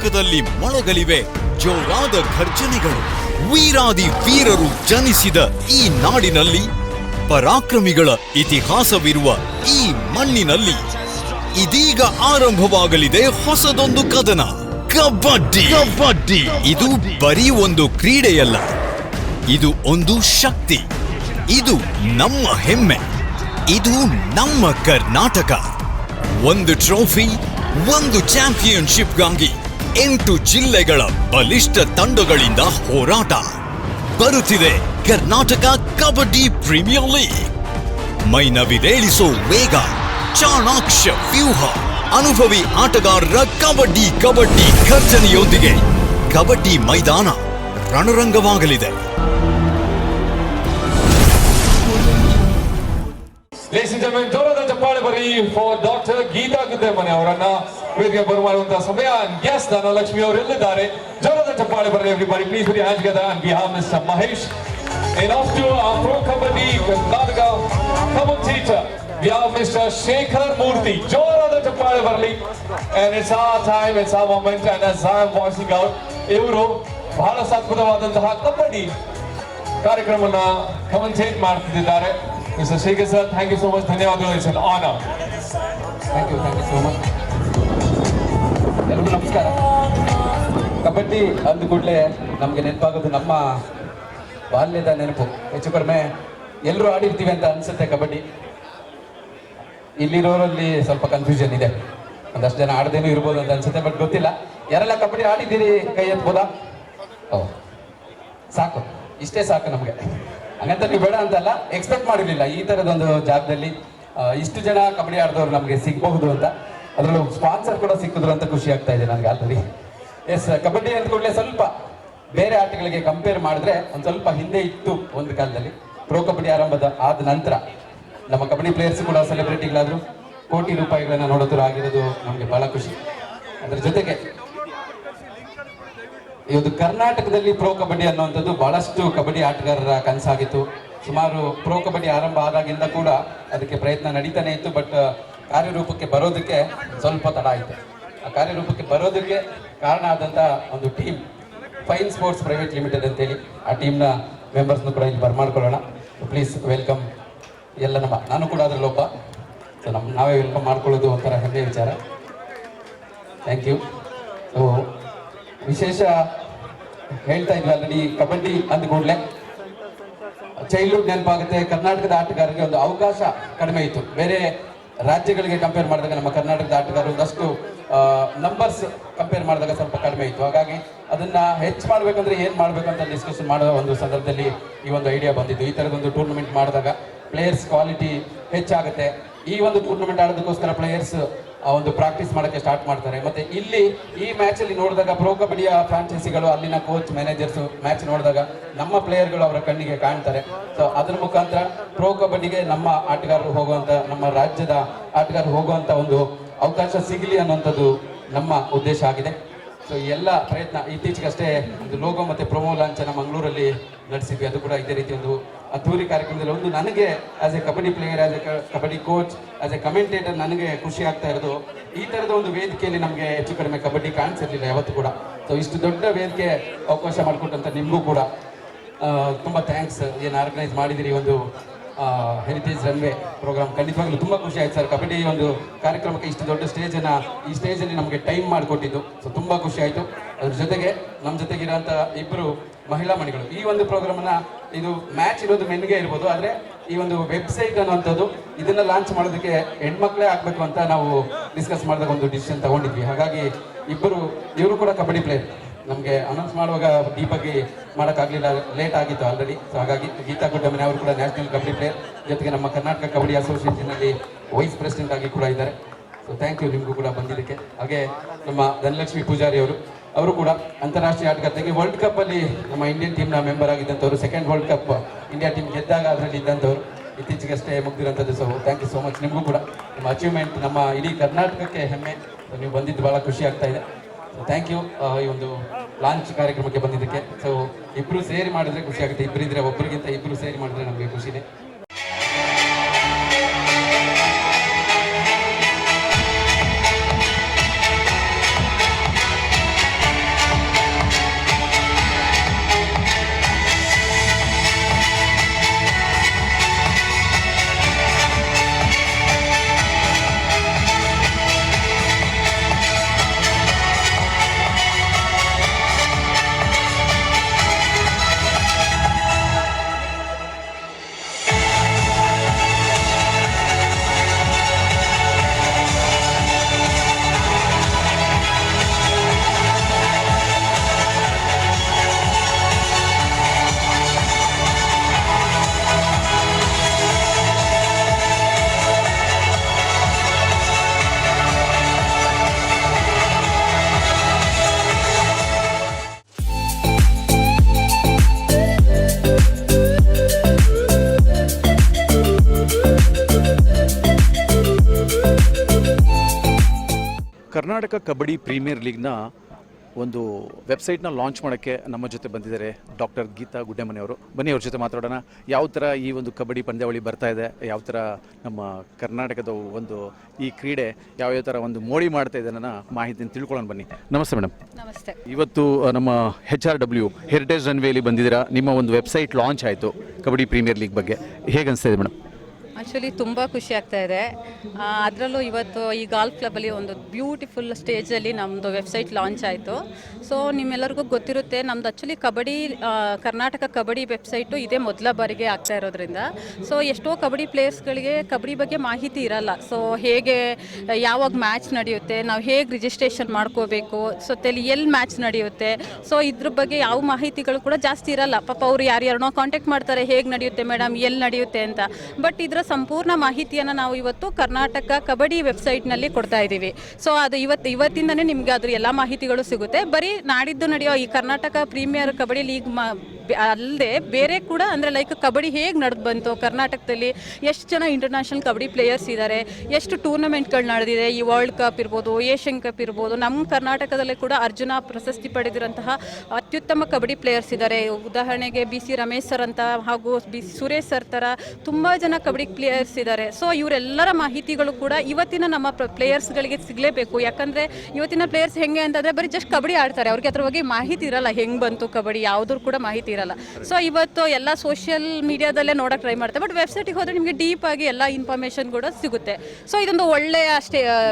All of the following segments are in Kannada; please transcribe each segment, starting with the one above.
ಕರ್ನಾಟಕದಲ್ಲಿ ಮೊಳಗಲಿವೆ ಜೋರಾದ ಘರ್ಜನೆಗಳು. ವೀರಾದಿ ವೀರರು ಜನಿಸಿದ ಈ ನಾಡಿನಲ್ಲಿ, ಪರಾಕ್ರಮಿಗಳ ಇತಿಹಾಸವಿರುವ ಈ ಮಣ್ಣಿನಲ್ಲಿ ಇದೀಗ ಆರಂಭವಾಗಲಿದೆ ಹೊಸದೊಂದು ಕದನ. ಕಬಡ್ಡಿ. ಕಬಡ್ಡಿ ಇದು ಬರೀ ಒಂದು ಕ್ರೀಡೆಯಲ್ಲ, ಇದು ಒಂದು ಶಕ್ತಿ. ಇದು ನಮ್ಮ ಹೆಮ್ಮೆ. ಇದು ನಮ್ಮ ಕರ್ನಾಟಕ. ಒಂದು ಟ್ರೋಫಿ, ಒಂದು ಚಾಂಪಿಯನ್ಶಿಪ್ಗಾಗಿ 8 ಜಿಲ್ಲೆಗಳ ಬಲಿಷ್ಠ ತಂಡಗಳಿಂದ ಹೋರಾಟ. ಬರುತ್ತಿದೆ ಕರ್ನಾಟಕ ಕಬಡ್ಡಿ ಪ್ರೀಮಿಯರ್ ಲೀಗ್. ಮೈನವಿರೇಳಿಸೋ ವೇಗ, ಚಾಣಾಕ್ಷ ವ್ಯೂಹ, ಅನುಭವಿ ಆಟಗಾರರ ಕಬಡ್ಡಿ ಕಬಡ್ಡಿ ಘರ್ಜನೆಯೊಂದಿಗೆ ಕಬಡ್ಡಿ ಮೈದಾನ ರಣರಂಗವಾಗಲಿದೆ. Ladies and gentlemen, ಜೋರಾದ ಚಪ್ಪಾಳೆ ಬರಿ ಫಾರ್ ಡಾಕ್ಟರ್ ಗೀತಾ ಗುದ್ದೇಮನೆ ಅವರನ್ನ ವೇದಿಕೆ ಬರುವಂತಹ ಸಮಯ. ಗೆಸ್ ಧನಲಕ್ಷ್ಮಿ ಅವರು ಎಲ್ಲಿದ್ದಾರೆ? ಜೋರಾದ ಚಪ್ಪಾಳೆ ಬರಿ everybody, please put your hands together on behalf of Mr. Mahesh. And off to our Pro Kabaddi Karnataka commentator, we have Mr. Shekhar Murthy. ಜೋರಾದ ಚಪ್ಪಾಳೆ ಬರಲಿ. And it's our time, it's our moment, and as I am voicing out, ಇವರು ಬಹಳ ಅದ್ಭುತವಾದಂತಹ ಕಬಡ್ಡಿ ಕಾರ್ಯಕ್ರಮವನ್ನ ಕಮೆಂಟೇಟ್ ಮಾಡ್ತಿದ್ದಾರೆ. Mr. Shekhar sir, thank you so much. ಧನ್ಯವಾದಗಳು. It's an honor. Thank you so much. ಎಲ್ಲರಿಗೂ ನಮಸ್ಕಾರ. ಕಬಡ್ಡಿ ಅಂದ ಕೂಡಲೇ ನಮಗೆ ನೆನಪಾಗೋದು ನಮ್ಮ ಬಾಲ್ಯದ ನೆನಪು. ಹೆಚ್ಚು ಕಡಿಮೆ ಎಲ್ಲರೂ ಆಡಿರ್ತೀವಿ ಅಂತ ಅನ್ಸುತ್ತೆ ಕಬಡ್ಡಿ. ಇಲ್ಲಿರೋರಲ್ಲಿ ಸ್ವಲ್ಪ ಕನ್ಫ್ಯೂಷನ್ ಇದೆ, ಒಂದಷ್ಟು ಜನ ಆಡದೇನೂ ಇರ್ಬೋದು ಅಂತ ಅನ್ಸುತ್ತೆ, ಬಟ್ ಗೊತ್ತಿಲ್ಲ. ಯಾರೆಲ್ಲ ಕಬಡ್ಡಿ ಆಡಿದ್ದೀರಿ ಕೈ ಎತ್ಬೋದಾ? ಸಾಕು, ಇಷ್ಟೇ ಸಾಕು ನಮಗೆ. ಹಂಗಂತ ನೀವು ಬೇಡ ಅಂತಲ್ಲ, ಎಕ್ಸ್ಪೆಕ್ಟ್ ಮಾಡಿರಲಿಲ್ಲ ಈ ಥರದೊಂದು ಜಾಗದಲ್ಲಿ ಇಷ್ಟು ಜನ ಕಬಡ್ಡಿ ಆಡಿದವರು ನಮಗೆ ಸಿಗಬಹುದು ಅಂತ. ಅದರಲ್ಲೂ ಸ್ಪಾನ್ಸರ್ ಕೂಡ ಸಿಕ್ಕಿದ್ರು ಅಂತ ಖುಷಿ ಆಗ್ತಾ ಇದೆ ನನಗೆ ಆಲ್ರೆಡಿ. ಎಸ್, ಕಬಡ್ಡಿ ಅಂದ ಕೂಡಲೇ ಸ್ವಲ್ಪ ಬೇರೆ ಆಟಗಳಿಗೆ ಕಂಪೇರ್ ಮಾಡಿದ್ರೆ ಒಂದು ಸ್ವಲ್ಪ ಹಿಂದೆ ಇತ್ತು ಒಂದು ಕಾಲದಲ್ಲಿ. ಪ್ರೋ ಕಬಡ್ಡಿ ಆದ ನಂತರ ನಮ್ಮ ಕಬಡ್ಡಿ ಪ್ಲೇಯರ್ಸ್ ಕೂಡ ಸೆಲೆಬ್ರಿಟಿಗಳಾದ್ರು, ಕೋಟಿ ರೂಪಾಯಿಗಳನ್ನ ನೋಡೋದ್ರ ಆಗಿರೋದು ನಮಗೆ ಬಹಳ ಖುಷಿ. ಅದರ ಜೊತೆಗೆ ಇವತ್ತು ಕರ್ನಾಟಕದಲ್ಲಿ ಪ್ರೋ ಕಬಡ್ಡಿ ಅನ್ನುವಂಥದ್ದು ಬಹಳಷ್ಟು ಕಬಡ್ಡಿ ಆಟಗಾರರ ಕನಸಾಗಿತ್ತು. ಸುಮಾರು ಪ್ರೋ ಕಬಡ್ಡಿ ಆರಂಭ ಆದಾಗಿಂದ ಕೂಡ ಅದಕ್ಕೆ ಪ್ರಯತ್ನ ನಡೀತಾನೆ ಇತ್ತು, ಬಟ್ ಕಾರ್ಯರೂಪಕ್ಕೆ ಬರೋದಕ್ಕೆ ಸ್ವಲ್ಪ ತಡ ಆಯಿತು. ಆ ಕಾರ್ಯರೂಪಕ್ಕೆ ಬರೋದಕ್ಕೆ ಕಾರಣ ಆದಂಥ ಒಂದು team, fine sports private limited ಅಂತೇಳಿ, ಆ ಟೀಮ್ನ ಮೆಂಬರ್ಸ್ನು ಕೂಡ ಇಲ್ಲಿ ಬರ್ಮಾಡ್ಕೊಳ್ಳೋಣ. ಪ್ಲೀಸ್ ವೆಲ್ಕಮ್ ಎಲ್ಲ ನಾನು ಕೂಡ ಅದರಲ್ಲಿ ಒಬ್ಬ. ಸೊ ನಾವೇ ವೆಲ್ಕಮ್ ಮಾಡ್ಕೊಳ್ಳೋದು ಒಂಥರ ಹೆಮ್ಮೆಯ ವಿಚಾರ. Thank you. ಸೊ ವಿಶೇಷ ಹೇಳ್ತಾ ಇದ್ವಿ ಆಲ್ರೆಡಿ, ಕಬಡ್ಡಿ ಅಂದ ಕೂಡಲೇ ಚೈಲ್ಡ್ಹುಡ್ ನೆನಪಾಗುತ್ತೆ. ಕರ್ನಾಟಕದ ಆಟಗಾರರಿಗೆ ಒಂದು ಅವಕಾಶ ಕಡಿಮೆ ಇತ್ತು. ಬೇರೆ ರಾಜ್ಯಗಳಿಗೆ ಕಂಪೇರ್ ಮಾಡಿದಾಗ ನಮ್ಮ ಕರ್ನಾಟಕದ ಆಟಗಾರರು ಒಂದಷ್ಟು ನಂಬರ್ಸ್ ಕಂಪೇರ್ ಮಾಡಿದಾಗ ಸ್ವಲ್ಪ ಕಡಿಮೆ ಇತ್ತು. ಹಾಗಾಗಿ ಅದನ್ನ ಹೆಚ್ಚು ಮಾಡ್ಬೇಕಂದ್ರೆ ಏನ್ ಮಾಡ್ಬೇಕಂತ ಡಿಸ್ಕಷನ್ ಮಾಡೋ ಒಂದು ಸಂದರ್ಭದಲ್ಲಿ ಈ ಒಂದು ಐಡಿಯಾ ಬಂದಿದ್ದು. ಈ ತರದೊಂದು ಟೂರ್ನಮೆಂಟ್ ಮಾಡಿದಾಗ ಪ್ಲೇಯರ್ಸ್ ಕ್ವಾಲಿಟಿ ಹೆಚ್ಚಾಗುತ್ತೆ. ಈ ಒಂದು ಟೂರ್ನಮೆಂಟ್ ಆಡೋದಕ್ಕೋಸ್ಕರ ಪ್ಲೇಯರ್ಸ್ ಒಂದು ಪ್ರಾಕ್ಟೀಸ್ ಮಾಡೋಕ್ಕೆ ಸ್ಟಾರ್ಟ್ ಮಾಡ್ತಾರೆ. ಮತ್ತೆ ಇಲ್ಲಿ ಈ ಮ್ಯಾಚ್ ಅಲ್ಲಿ ನೋಡಿದಾಗ ಪ್ರೋ ಕಬಡ್ಡಿಯ ಫ್ರಾಂಚೈಸಿಗಳು, ಅಲ್ಲಿನ ಕೋಚ್, ಮ್ಯಾನೇಜರ್ಸ್ ಮ್ಯಾಚ್ ನೋಡಿದಾಗ ನಮ್ಮ ಪ್ಲೇಯರ್ಗಳು ಅವರ ಕಣ್ಣಿಗೆ ಕಾಣ್ತಾರೆ. ಸೊ ಅದ್ರ ಮುಖಾಂತರ ಪ್ರೋ ಕಬಡ್ಡಿಗೆ ನಮ್ಮ ಆಟಗಾರರು ಹೋಗುವಂತ, ನಮ್ಮ ರಾಜ್ಯದ ಆಟಗಾರರು ಹೋಗುವಂತ ಒಂದು ಅವಕಾಶ ಸಿಗಲಿ ಅನ್ನುವಂಥದ್ದು ನಮ್ಮ ಉದ್ದೇಶ ಆಗಿದೆ. ಸೊ ಎಲ್ಲ ಪ್ರಯತ್ನ, ಇತ್ತೀಚೆಗಷ್ಟೇ ಒಂದು ಲೋಗೋ ಮತ್ತೆ ಪ್ರೊಮೋ ಲಾಂಛನ ಮಂಗಳೂರಲ್ಲಿ ನಡೆಸಿದ್ವಿ. ಅದು ಕೂಡ ಇದೇ ರೀತಿ ಒಂದು ಅದ್ದೂರಿ ಕಾರ್ಯಕ್ರಮದಲ್ಲಿ ಒಂದು ನನಗೆ as A kabaddi player, as A kabaddi coach, as A commentator ನನಗೆ ಖುಷಿ ಆಗ್ತಾ ಇರೋದು, ಈ ಥರದ ಒಂದು ವೇದಿಕೆಯಲ್ಲಿ ನಮಗೆ ಹೆಚ್ಚು ಕಡಿಮೆ ಕಬಡ್ಡಿ ಕಾಣಿಸಿರ್ಲಿಲ್ಲ ಯಾವತ್ತೂ ಕೂಡ. ಸೊ ಇಷ್ಟು ದೊಡ್ಡ ವೇದಿಕೆ ಅವಕಾಶ ಮಾಡಿಕೊಟ್ಟಂತ ನಿಮಗೂ ಕೂಡ ತುಂಬ ಥ್ಯಾಂಕ್ಸ್. ಏನು ಆರ್ಗನೈಸ್ ಮಾಡಿದಿರಿ ಒಂದು ಹೆರಿಟೇಜ್ ರನ್ವೇ ಪ್ರೋಗ್ರಾಮ್, ಖಂಡಿತವಾಗ್ಲೂ ತುಂಬ ಖುಷಿ ಆಯ್ತು ಸರ್. ಕಬಡ್ಡಿ ಒಂದು ಕಾರ್ಯಕ್ರಮಕ್ಕೆ ಇಷ್ಟು ದೊಡ್ಡ ಈ ಸ್ಟೇಜಲ್ಲಿ ನಮಗೆ ಟೈಮ್ ಮಾಡಿಕೊಟ್ಟಿದ್ದು, ಸೊ ತುಂಬ ಖುಷಿ ಆಯಿತು. ಅದ್ರ ಜೊತೆಗೆ ನಮ್ಮ ಜೊತೆಗಿರೋಂಥ ಇಬ್ಬರು ಮಹಿಳಾ ಮಣಿಗಳು, ಈ ಒಂದು ಪ್ರೋಗ್ರಾಮನ್ನ, ಇದು ಮ್ಯಾಚ್ ಇರೋದು ಮೆನ್ಗೆ ಇರ್ಬೋದು, ಆದರೆ ಈ ಒಂದು ವೆಬ್ಸೈಟ್ ಅನ್ನುವಂಥದ್ದು ಇದನ್ನ ಲಾಂಚ್ ಮಾಡೋದಕ್ಕೆ ಹೆಣ್ಮಕ್ಳೇ ಆಗಬೇಕು ಅಂತ ನಾವು ಡಿಸ್ಕಸ್ ಮಾಡಿದಾಗ ಒಂದು ಡಿಸಿಷನ್ ತಗೊಂಡಿದ್ವಿ. ಹಾಗಾಗಿ ಇವರು ಕೂಡ ಕಬಡ್ಡಿ ಪ್ಲೇಯರ್. ನಮಗೆ ಅನೌನ್ಸ್ ಮಾಡುವಾಗ ಡೀಪಾಗಿ ಮಾಡೋಕ್ಕಾಗಲಿಲ್ಲ, ಲೇಟ್ ಆಗಿತ್ತು ಆಲ್ರೆಡಿ. ಸೊ ಹಾಗಾಗಿ ಗೀತಾ ಗುಡ್ಡಮನೆ ಅವರು ಕೂಡ ನ್ಯಾಷನಲ್ ಕಬಡ್ಡಿ ಪ್ಲೇಯರ್, ಜೊತೆಗೆ ನಮ್ಮ ಕರ್ನಾಟಕ ಕಬಡ್ಡಿ ಅಸೋಸಿಯೇಷನಲ್ಲಿ ವೈಸ್ ಪ್ರೆಸಿಡೆಂಟ್ ಆಗಿ ಕೂಡ ಇದ್ದಾರೆ. ಸೊ ಥ್ಯಾಂಕ್ ಯು ನಿಮಗೂ ಕೂಡ ಬಂದಿದ್ದಕ್ಕೆ. ಹಾಗೆ ನಮ್ಮ ಧನಲಕ್ಷ್ಮಿ ಪೂಜಾರಿ ಅವರು ಕೂಡ ಅಂತಾರಾಷ್ಟ್ರೀಯ ಆಟಗಾರ್ತಿಗೆ ವರ್ಲ್ಡ್ ಕಪ್ ಅಲ್ಲಿ ನಮ್ಮ ಇಂಡಿಯನ್ ಟೀಮ್ನ ಮೆಂಬರ್ ಆಗಿದ್ದಂಥವ್ರು. Second world cup India team ಗೆದ್ದಾಗ ಅದರಲ್ಲಿ ಇದ್ದಂಥವ್ರು, ಇತ್ತೀಚೆಗಷ್ಟೇ ಮುಗ್ದಿರೋಂಥದ್ದು. So thank you so much. ನಿಮಗೂ ಕೂಡ ನಿಮ್ಮ ಅಚೀವ್ಮೆಂಟ್ ನಮ್ಮ ಇಡೀ ಕರ್ನಾಟಕಕ್ಕೆ ಹೆಮ್ಮೆ. ನೀವು ಬಂದಿದ್ದು ಭಾಳ ಖುಷಿ ಆಗ್ತಾ ಇದೆ. ಥ್ಯಾಂಕ್ ಯು ಈ ಒಂದು ಲಾಂಚ್ ಕಾರ್ಯಕ್ರಮಕ್ಕೆ ಬಂದಿದ್ದಕ್ಕೆ. ಸೊ ಇಬ್ಬರು ಸೇರಿ ಮಾಡಿದ್ರೆ ಖುಷಿ ಆಗುತ್ತೆ. ಇಬ್ಬರಿದ್ರೆ ಒಬ್ಬರಿಗಿಂತ ಇಬ್ಬರು ಸೇರಿ ಮಾಡಿದ್ರೆ ನಮಗೆ ಖುಷಿನೇ. ಕರ್ನಾಟಕ ಕಬಡ್ಡಿ ಪ್ರೀಮಿಯರ್ ಲೀಗ್ನ ಒಂದು ವೆಬ್ಸೈಟ್ನ ಲಾಂಚ್ ಮಾಡೋಕ್ಕೆ ನಮ್ಮ ಜೊತೆ ಬಂದಿದ್ದಾರೆ ಡಾಕ್ಟರ್ ಗೀತಾ ಗುಡ್ಡೆಮನೆಯವರು. ಬನ್ನಿ ಅವ್ರ ಜೊತೆ ಮಾತಾಡೋಣ. ಯಾವ ಥರ ಈ ಒಂದು ಕಬಡ್ಡಿ ಪಂದ್ಯಾವಳಿ ಬರ್ತಾ ಇದೆ, ಯಾವ ಥರ ನಮ್ಮ ಕರ್ನಾಟಕದ ಒಂದು ಈ ಕ್ರೀಡೆ ಯಾವ್ಯಾವ ಥರ ಒಂದು ಮೋಡಿ ಮಾಡ್ತಾ ಇದೆ ಅನ್ನೋ ಮಾಹಿತಿನ ತಿಳ್ಕೊಳ್ಳೋಣ ಬನ್ನಿ. ನಮಸ್ತೆ ಮೇಡಮ್. ನಮಸ್ತೆ. ಇವತ್ತು ನಮ್ಮ HRW ಹೆರಿಟೇಜ್ ರನ್ವೇಲಿ ಬಂದಿದ್ದೀರಾ. ನಿಮ್ಮ ಒಂದು ವೆಬ್ಸೈಟ್ ಲಾಂಚ್ ಆಯಿತು ಕಬಡ್ಡಿ ಪ್ರೀಮಿಯರ್ ಲೀಗ್ ಬಗ್ಗೆ. ಹೇಗೆ ಅನಿಸ್ತಾ ಇದೆ ಮೇಡಮ್? ಆ್ಯಕ್ಚುಲಿ ತುಂಬ ಖುಷಿ ಆಗ್ತಾ ಇದೆ. ಅದರಲ್ಲೂ ಇವತ್ತು ಈ ಗಾಲ್ಫ್ ಕ್ಲಬ್ಬಲ್ಲಿ ಒಂದು ಬ್ಯೂಟಿಫುಲ್ ಸ್ಟೇಜಲ್ಲಿ ನಮ್ಮದು ವೆಬ್ಸೈಟ್ ಲಾಂಚ್ ಆಯಿತು. ಸೊ ನಿಮ್ಮೆಲ್ಲರಿಗೂ ಗೊತ್ತಿರುತ್ತೆ, ನಮ್ಮದು ಆ್ಯಕ್ಚುಲಿ ಕಬಡ್ಡಿ ಕರ್ನಾಟಕ ಕಬಡ್ಡಿ ವೆಬ್ಸೈಟು ಇದೇ ಮೊದಲ ಬಾರಿಗೆ ಆಗ್ತಾ ಇರೋದ್ರಿಂದ ಸೊ ಎಷ್ಟೋ ಕಬಡ್ಡಿ ಪ್ಲೇಯರ್ಸ್ಗಳಿಗೆ ಕಬಡ್ಡಿ ಬಗ್ಗೆ ಮಾಹಿತಿ ಇರಲ್ಲ. ಸೊ ಹೇಗೆ ಯಾವಾಗ ಮ್ಯಾಚ್ ನಡೆಯುತ್ತೆ, ನಾವು ಹೇಗೆ ರಿಜಿಸ್ಟ್ರೇಷನ್ ಮಾಡ್ಕೋಬೇಕು, ಸೊ ಎಲ್ಲಿ ಮ್ಯಾಚ್ ನಡೆಯುತ್ತೆ, ಸೊ ಇದ್ರ ಬಗ್ಗೆ ಯಾವ ಮಾಹಿತಿಗಳು ಕೂಡ ಜಾಸ್ತಿ ಇರಲ್ಲ. ಪಾಪ ಅವ್ರು ಯಾರ್ಯಾರನೋ ಕಾಂಟ್ಯಾಕ್ಟ್ ಮಾಡ್ತಾರೆ, ಹೇಗೆ ನಡೆಯುತ್ತೆ ಮೇಡಮ್, ಎಲ್ಲಿ ನಡೆಯುತ್ತೆ ಅಂತ. ಬಟ್ ಇದರ ಸಂಪೂರ್ಣ ಮಾಹಿತಿಯನ್ನು ನಾವು ಇವತ್ತು ಕರ್ನಾಟಕ ಕಬಡ್ಡಿ ವೆಬ್ಸೈಟ್ನಲ್ಲಿ ಕೊಡ್ತಾ ಇದ್ದೀವಿ. ಸೊ ಅದು ಇವತ್ತಿಂದನೇ ನಿಮಗೆ ಅದ್ರ ಎಲ್ಲ ಮಾಹಿತಿಗಳು ಸಿಗುತ್ತೆ. ಬರೀ ನಾಡಿದ್ದು ನಡೆಯೋ ಈ ಕರ್ನಾಟಕ ಪ್ರೀಮಿಯರ್ ಕಬಡ್ಡಿ ಲೀಗ್ ಅಲ್ಲದೆ ಬೇರೆ ಕೂಡ ಅಂದರೆ ಲೈಕ್ ಕಬಡ್ಡಿ ಹೇಗೆ ನಡೆದು ಬಂತು ಕರ್ನಾಟಕದಲ್ಲಿ, ಎಷ್ಟು ಜನ ಇಂಟರ್ನ್ಯಾಷನಲ್ ಕಬಡ್ಡಿ ಪ್ಲೇಯರ್ಸ್ ಇದ್ದಾರೆ, ಎಷ್ಟು ಟೂರ್ನಮೆಂಟ್ಗಳು ನಡೆದಿದೆ, ಈ ವರ್ಲ್ಡ್ ಕಪ್ ಇರ್ಬೋದು, ಏಷ್ಯನ್ ಕಪ್ ಇರ್ಬೋದು, ನಮ್ಮ ಕರ್ನಾಟಕದಲ್ಲೇ ಕೂಡ ಅರ್ಜುನ ಪ್ರಶಸ್ತಿ ಪಡೆದಿರೋಂತಹ ಅತ್ಯುತ್ತಮ ಕಬಡ್ಡಿ ಪ್ಲೇಯರ್ಸ್ ಇದ್ದಾರೆ. ಉದಾಹರಣೆಗೆ BC ರಮೇಶ್ ಸರ್ ಅಂತ ಹಾಗೂ BC ಸುರೇಶ್ ಸರ್ ಥರ ತುಂಬ ಜನ ಕಬಡ್ಡಿ ಪ್ಲೇಯರ್ಸ್ ಇದ್ದಾರೆ. ಸೊ ಇವರೆಲ್ಲರ ಮಾಹಿತಿಗಳು ಕೂಡ ಇವತ್ತಿನ ನಮ್ಮ ಪ್ಲೇಯರ್ಸ್ಗಳಿಗೆ ಸಿಗಲೇಬೇಕು. ಯಾಕಂದರೆ ಇವತ್ತಿನ ಪ್ಲೇಯರ್ಸ್ ಹೆಂಗೆ ಅಂತಂದರೆ ಬರೀ ಜಸ್ಟ್ ಕಬಡ್ಡಿ ಆಡ್ತಾರೆ, ಅವ್ರಿಗೆ ಅದ್ರ ಬಗ್ಗೆ ಮಾಹಿತಿ ಇರಲ್ಲ, ಹೆಂಗೆ ಬಂತು ಕಬಡ್ಡಿ ಯಾವುದ್ರ ಕೂಡ ಮಾಹಿತಿ ಇರಲ್ಲ. ಸೊ ಇವತ್ತು ಎಲ್ಲ ಸೋಷಿಯಲ್ ಮೀಡಿಯಾದಲ್ಲೇ ನೋಡೋಕೆ ಟ್ರೈ ಮಾಡ್ತಾರೆ. ಬಟ್ ವೆಬ್ಸೈಟಿಗೆ ಹೋದರೆ ನಿಮಗೆ ಡೀಪ್ ಆಗಿ ಎಲ್ಲ ಇನ್ಫಾರ್ಮೇಷನ್ ಕೂಡ ಸಿಗುತ್ತೆ. ಸೊ ಇದೊಂದು ಒಳ್ಳೆಯ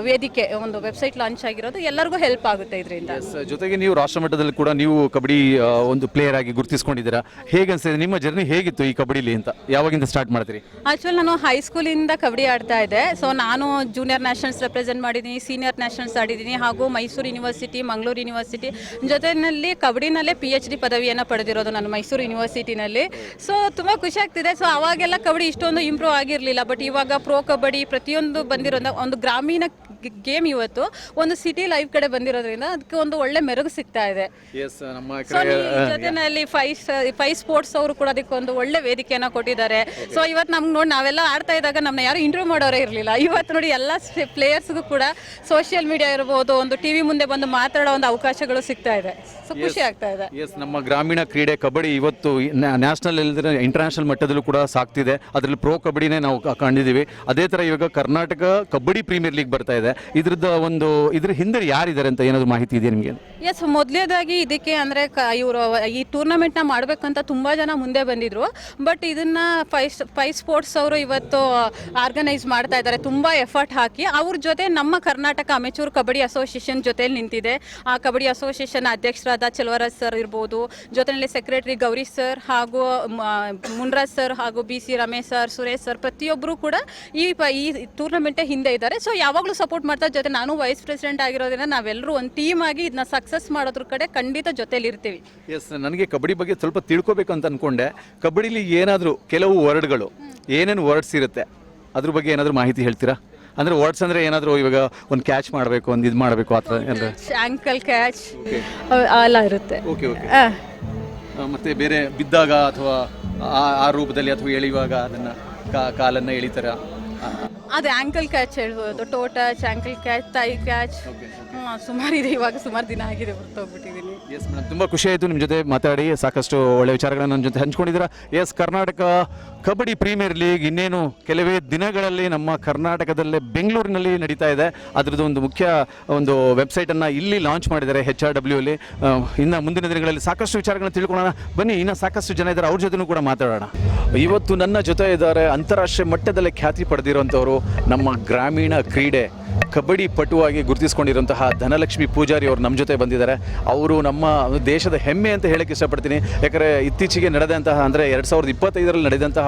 ವೇದಿಕೆ, ಒಂದು ವೆಬ್ಸೈಟ್ ಲಾಂಚ್ ಆಗಿರೋದು ಎಲ್ಲರಿಗೂ ಹೆಲ್ಪ್ ಆಗುತ್ತೆ ಇದರಿಂದ. ಜೊತೆಗೆ ನೀವು ರಾಷ್ಟ್ರ ಮಟ್ಟದಲ್ಲಿ ಕೂಡ ನೀವು ಕಬಡ್ಡಿ ಒಂದು ಪ್ಲೇಯರ್ ಆಗಿ ಗುರುತಿಸ್ಕೊಂಡಿದ್ದೀರಾ. ಹೇಗೆ ಅನಿಸ್ತಿದೆ ನಿಮ್ಮ ಜರ್ನಿ, ಹೇಗಿತ್ತು ಈ ಕಬಡ್ಡಿಲಿ ಅಂತ, ಯಾವಾಗಿಂದ ಸ್ಟಾರ್ಟ್ ಮಾಡ್ತೀರಿ? ಆ್ಯಕ್ಚುಲಿ ನಾನು ಹೈಸ್ಕೂಲಿಂದ ಕಬಡ್ಡಿ ಆಡ್ತಾ ಇದ್ದೆ. ಸೊ ನಾನು ಜೂನಿಯರ್ ನ್ಯಾಷನಲ್ಸ್ ರೆಪ್ರೆಸೆಂಟ್ ಮಾಡಿದ್ದೀನಿ, ಸೀನಿಯರ್ ನ್ಯಾಷನಲ್ಸ್ ಆಡಿದ್ದೀನಿ, ಹಾಗೂ ಮೈಸೂರು ಯೂನಿವರ್ಸಿಟಿ, ಮಂಗಳೂರು ಯೂನಿವರ್ಸಿಟಿ ಜೊತೆಯಲ್ಲಿ ಕಬಡ್ಡಿನಲ್ಲೇ PhD ಪದವಿಯನ್ನು ಪಡೆದಿರೋದು ನಾನು ಮೈಸೂರು ಯೂನಿವರ್ಸಿಟಿನಲ್ಲಿ. ಸೊ ತುಂಬ ಖುಷಿ ಆಗ್ತಿದೆ. ಸೊ ಅವಾಗೆಲ್ಲ ಕಬಡ್ಡಿ ಇಷ್ಟೊಂದು ಇಂಪ್ರೂವ್ ಆಗಿರಲಿಲ್ಲ. ಬಟ್ ಇವಾಗ ಪ್ರೋ ಕಬಡ್ಡಿ ಪ್ರತಿಯೊಂದು ಬಂದಿರೋ ಒಂದು ಗ್ರಾಮೀಣ ಗೇಮ್ ಇವತ್ತು ಒಂದು ಸಿಟಿ ಲೈಫ್ ಕಡೆ ಬಂದಿರೋದ್ರಿಂದ ಅದಕ್ಕೆ ಒಂದು ಒಳ್ಳೆ ಮೆರುಗು ಸಿಗ್ತಾ ಇದೆ. ಜೊತೆನಲ್ಲಿ ಫೈವ್ ಸ್ಪೋರ್ಟ್ಸ್ ಅವರು ಕೂಡ ಅದಕ್ಕೆ ಒಂದು ಒಳ್ಳೆ ವೇದಿಕೆಯನ್ನು ಕೊಟ್ಟಿದ್ದಾರೆ. ಸೊ ಇವತ್ತು ನಮ್ಗೆ ನೋಡಿ ನಾವೆಲ್ಲ ಆಡ್ತಾ ಇದ್ದಾಗ ನಮ್ಮನ್ನ ಯಾರು ಇಂಟರ್ವ್ಯೂ ಮಾಡೋರೇ ಇರಲಿಲ್ಲ. ಇವತ್ತು ನೋಡಿ ಎಲ್ಲ ಪ್ಲೇಯರ್ಸ್ಗೂ ಕೂಡ ಸೋಷಿಯಲ್ ಮೀಡಿಯಾ ಇರ್ಬೋದು, ಒಂದು TV ಮುಂದೆ ಬಂದು ಮಾತಾಡೋ ಒಂದು ಅವಕಾಶಗಳು ಸಿಗ್ತಾ ಇದೆ. ಸೊ ಖುಷಿ ಆಗ್ತಾ ಇದೆ. ನಮ್ಮ ಗ್ರಾಮೀಣ ಕ್ರೀಡೆ ಕಬಡ್ಡಿ ಇವತ್ತು ನ್ಯಾಷನಲ್ ಇಲ್ಲದ್ರೆ ಇಂಟರ್ನ್ಯಾಷನಲ್ ಮಟ್ಟದಲ್ಲೂ ಕೂಡ ಸಾಕ್ತಿದೆ. ಅದರಲ್ಲಿ ಪ್ರೋ ಕಬಡ್ಡಿನೇ ನಾವು ಕಂಡಿದ್ದೀವಿ. ಅದೇ ಥರ ಇವಾಗ ಕರ್ನಾಟಕ ಕಬಡ್ಡಿ ಪ್ರೀಮಿಯರ್ ಲೀಗ್ ಬರ್ತಾ ಇದೆ. ಇದ್ರ ಹಿಂದೆ ಯಾರಿದ್ದಾರೆ ಅಂತ ಏನಾದರೂ ಮಾಹಿತಿ ಇದೆ ನಿಮಗೆ? ಎಸ್, ಮೊದಲೇದಾಗಿ ಇದಕ್ಕೆ ಅಂದರೆ ಇವರು ಈ ಟೂರ್ನಮೆಂಟ್ನ ಮಾಡಬೇಕಂತ ತುಂಬ ಜನ ಮುಂದೆ ಬಂದಿದ್ರು. ಬಟ್ ಇದನ್ನ ಫೈವ್ ಸ್ಪೋರ್ಟ್ಸ್ ಅವರು ಇವತ್ತು ಆರ್ಗನೈಸ್ ಮಾಡ್ತಾ ಇದ್ದಾರೆ, ತುಂಬ ಎಫರ್ಟ್ ಹಾಕಿ. ಅವ್ರ ಜೊತೆ ನಮ್ಮ ಕರ್ನಾಟಕ ಅಮೆಚೂರ್ ಕಬಡ್ಡಿ ಅಸೋಸಿಯೇಷನ್ ಜೊತೆಲಿ ನಿಂತಿದೆ. ಆ ಕಬಡ್ಡಿ ಅಸೋಸಿಯೇಷನ್ ಅಧ್ಯಕ್ಷರಾದ ಚೆಲುವರಾಜ್ ಸರ್ ಇರ್ಬೋದು, ಜೊತೆಯಲ್ಲಿ ಸೆಕ್ರೆಟರಿ ಗೌರಿ ಸರ್ ಹಾಗೂ ಮುನ್ರಾಜ್ ಸರ್ ಹಾಗೂ BC Ramesh sir, Suresh sir, ಪ್ರತಿಯೊಬ್ಬರು ಕೂಡ ಈ ಟೂರ್ನಮೆಂಟೇ ಹಿಂದೆ ಇದ್ದಾರೆ. ಸೊ ಯಾವಾಗಲೂ ಸಪೋರ್ಟ್ ಮಾಡ್ತಾ, ಜೊತೆ ನಾನು ವೈಸ್ ಪ್ರೆಸಿಡೆಂಟ್ ಆಗಿರೋದ್ರಿಂದ ನಾವೆಲ್ಲರೂ ಒಂದು ಟೀಮ್ ಆಗಿ ಇದನ್ನ ಸಕ್ಸಸ್ ಮಾಡೋದ್ರ ಕಡೆ ಖಂಡಿತ ಜೊತೆಲಿ ಇರ್ತೀವಿ. ಎಸ್, ನನಗೆ ಕಬಡ್ಡಿ ಬಗ್ಗೆ ಸ್ವಲ್ಪ ತಿಳ್ಕೊಬೇಕು ಅಂತ ಅನ್ಕೊಂಡೆ. ಕಬಡ್ಡಿಲಿ ಏನಾದರೂ ಕೆಲವು ವರ್ಡ್ಗಳು, ಏನೇನು ವರ್ಡ್ಸ್ ಇರುತ್ತೆ ಅದ್ರ ಬಗ್ಗೆ ಏನಾದರೂ ಮಾಹಿತಿ ಹೇಳ್ತೀರಾ? ಅಂದರೆ ವರ್ಡ್ಸ್ ಅಂದರೆ ಏನಾದರೂ ಇವಾಗ ಒಂದು ಕ್ಯಾಚ್ ಮಾಡಬೇಕು, ಒಂದು ಇದು ಮಾಡಬೇಕು, ಆ ಥರ ಏನಾದರೂ ಆಂಕಲ್ ಕ್ಯಾಚ್ ಎಲ್ಲ ಇರುತ್ತೆ. Okay okay. ಮತ್ತು ಬೇರೆ ಬಿದ್ದಾಗ ಅಥವಾ ಆ ರೂಪದಲ್ಲಿ ಅಥವಾ ಎಳೆಯುವಾಗ ಅದನ್ನು ಕಾಲನ್ನು ಎಳಿತಾರ, ಅದು ಆಂಕಲ್ ಕ್ಯಾಚ್ ಹೇಳ್ಬೋದು. Toe touch, ankle catch, thigh catch, ಸುಮಾರು ಇದೆ. ಇವಾಗ ಸುಮಾರು ದಿನ ಆಗಿದೆ, ಹೊರತೋಗ್ಬಿಟ್ಟಿದ್ದೀನಿ. ಎಸ್ ಮೇಡಮ್, ತುಂಬ ಖುಷಿ ಆಯಿತು ನಿಮ್ಮ ಜೊತೆ ಮಾತಾಡಿ. ಸಾಕಷ್ಟು ಒಳ್ಳೆಯ ವಿಚಾರಗಳನ್ನು ನನ್ನ ಜೊತೆ ಹಂಚ್ಕೊಂಡಿದ್ದೀರಾ. Yes, Karnataka Kabaddi Premier League ಇನ್ನೇನು ಕೆಲವೇ ದಿನಗಳಲ್ಲಿ ನಮ್ಮ ಕರ್ನಾಟಕದಲ್ಲೇ ಬೆಂಗಳೂರಿನಲ್ಲಿ ನಡೀತಾ ಇದೆ. ಅದರದ್ದು ಒಂದು ಮುಖ್ಯ ಒಂದು ವೆಬ್ಸೈಟನ್ನು ಇಲ್ಲಿ ಲಾಂಚ್ ಮಾಡಿದ್ದಾರೆ HRW ಅಲ್ಲಿ. ಇನ್ನು ಮುಂದಿನ ದಿನಗಳಲ್ಲಿ ಸಾಕಷ್ಟು ವಿಚಾರಗಳನ್ನು ತಿಳ್ಕೊಳ್ಳೋಣ ಬನ್ನಿ. ಇನ್ನು ಸಾಕಷ್ಟು ಜನ ಇದ್ದಾರೆ, ಅವ್ರ ಜೊತೆನೂ ಕೂಡ ಮಾತಾಡೋಣ. ಇವತ್ತು ನನ್ನ ಜೊತೆ ಇದ್ದಾರೆ ಅಂತಾರಾಷ್ಟ್ರೀಯ ಮಟ್ಟದಲ್ಲೇ ಖ್ಯಾತಿ ಪಡೆದಿರುವಂಥವರು, ನಮ್ಮ ಗ್ರಾಮೀಣ ಕ್ರೀಡೆ ಕಬಡ್ಡಿ ಪಟುವಾಗಿ ಗುರುತಿಸ್ಕೊಂಡಿರುವಂತಹ ಧನಲಕ್ಷ್ಮಿ ಪೂಜಾರಿ ಅವರು ನಮ್ಮ ಜೊತೆ ಬಂದಿದ್ದಾರೆ. ಅವರು ನಮ್ಮ ದೇಶದ ಹೆಮ್ಮೆ ಅಂತ ಹೇಳಕ್ಕೆ ಇಷ್ಟಪಡ್ತೀನಿ. ಯಾಕಂದರೆ ಇತ್ತೀಚೆಗೆ ನಡೆದಂತಹ ಅಂದರೆ 2025ರಲ್ಲಿ ನಡೆದಂತಹ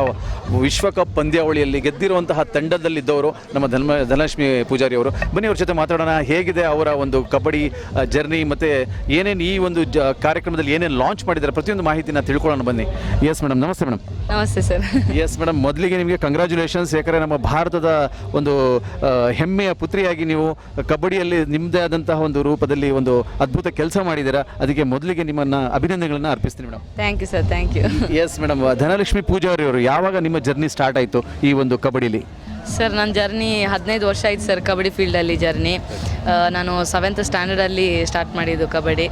ವಿಶ್ವಕಪ್ ಪಂದ್ಯಾವಳಿಯಲ್ಲಿ ಗೆದ್ದಿರುವಂತಹ ತಂಡದಲ್ಲಿದ್ದವರು ನಮ್ಮ ಧನಲಕ್ಷ್ಮಿ ಪೂಜಾರಿ ಅವರು. ಬನ್ನಿ ಅವ್ರ ಜೊತೆ ಮಾತಾಡೋಣ. ಹೇಗಿದೆ ಅವರ ಒಂದು ಕಬಡ್ಡಿ ಜರ್ನಿ, ಮತ್ತು ಏನೇನು ಈ ಒಂದು ಕಾರ್ಯಕ್ರಮದಲ್ಲಿ ಏನೇನು ಲಾಂಚ್ ಮಾಡಿದ್ದಾರೆ ಪ್ರತಿಯೊಂದು ಮಾಹಿತಿನ ತಿಳ್ಕೊಳ್ಳೋಣ ಬನ್ನಿ. ಎಸ್ ಮೇಡಮ್, ನಮಸ್ತೆ ಮೇಡಮ್. ನಮಸ್ತೆ ಸರ್. ಎಸ್ ಮೇಡಮ್, ಮೊದಲಿಗೆ ನಿಮಗೆ ಕಂಗ್ರ್ಯಾಚುಲೇಷನ್ಸ್. ಯಾಕಂದರೆ ನಮ್ಮ ಭಾರತದ ಒಂದು ಹೆಮ್ಮೆಯ ಪುತ್ರಿಯಾಗಿ ನೀವು ಕಬಡ್ಡಿಯಲ್ಲಿ ನಿಮ್ಮದೇ ಆದಂತಹ ಒಂದು ರೂಪದಲ್ಲಿ ಒಂದು ಅದ್ಭುತ ಕೆಲಸ ಮಾಡಿದ್ದೀರಾ. ಅದಕ್ಕೆ ಮೊದಲಿಗೆ ನಿಮ್ಮನ್ನು ಅಭಿನಂದನೆಗಳನ್ನು ಅರ್ಪಿಸ್ತೀನಿ madam. Thank you sir, thank you. Yes madam, Dhanalakshmi Pujari ಅವರು, ಯಾವಾಗ ನಿಮ್ಮ ಜರ್ನಿ ಸ್ಟಾರ್ಟ್ ಆಯಿತು ಈ ಒಂದು ಕಬಡ್ಡಿಲಿ? ಸರ್ ನನ್ನ ಜರ್ನಿ 15 ವರ್ಷ ಆಯ್ತು ಸರ್ ಕಬಡ್ಡಿ ಫೀಲ್ಡಲ್ಲಿ ಜರ್ನಿ. ನಾನು 7th ಸ್ಟ್ಯಾಂಡರ್ಡಲ್ಲಿ ಸ್ಟಾರ್ಟ್ ಮಾಡಿದ್ದು ಕಬಡ್ಡಿ.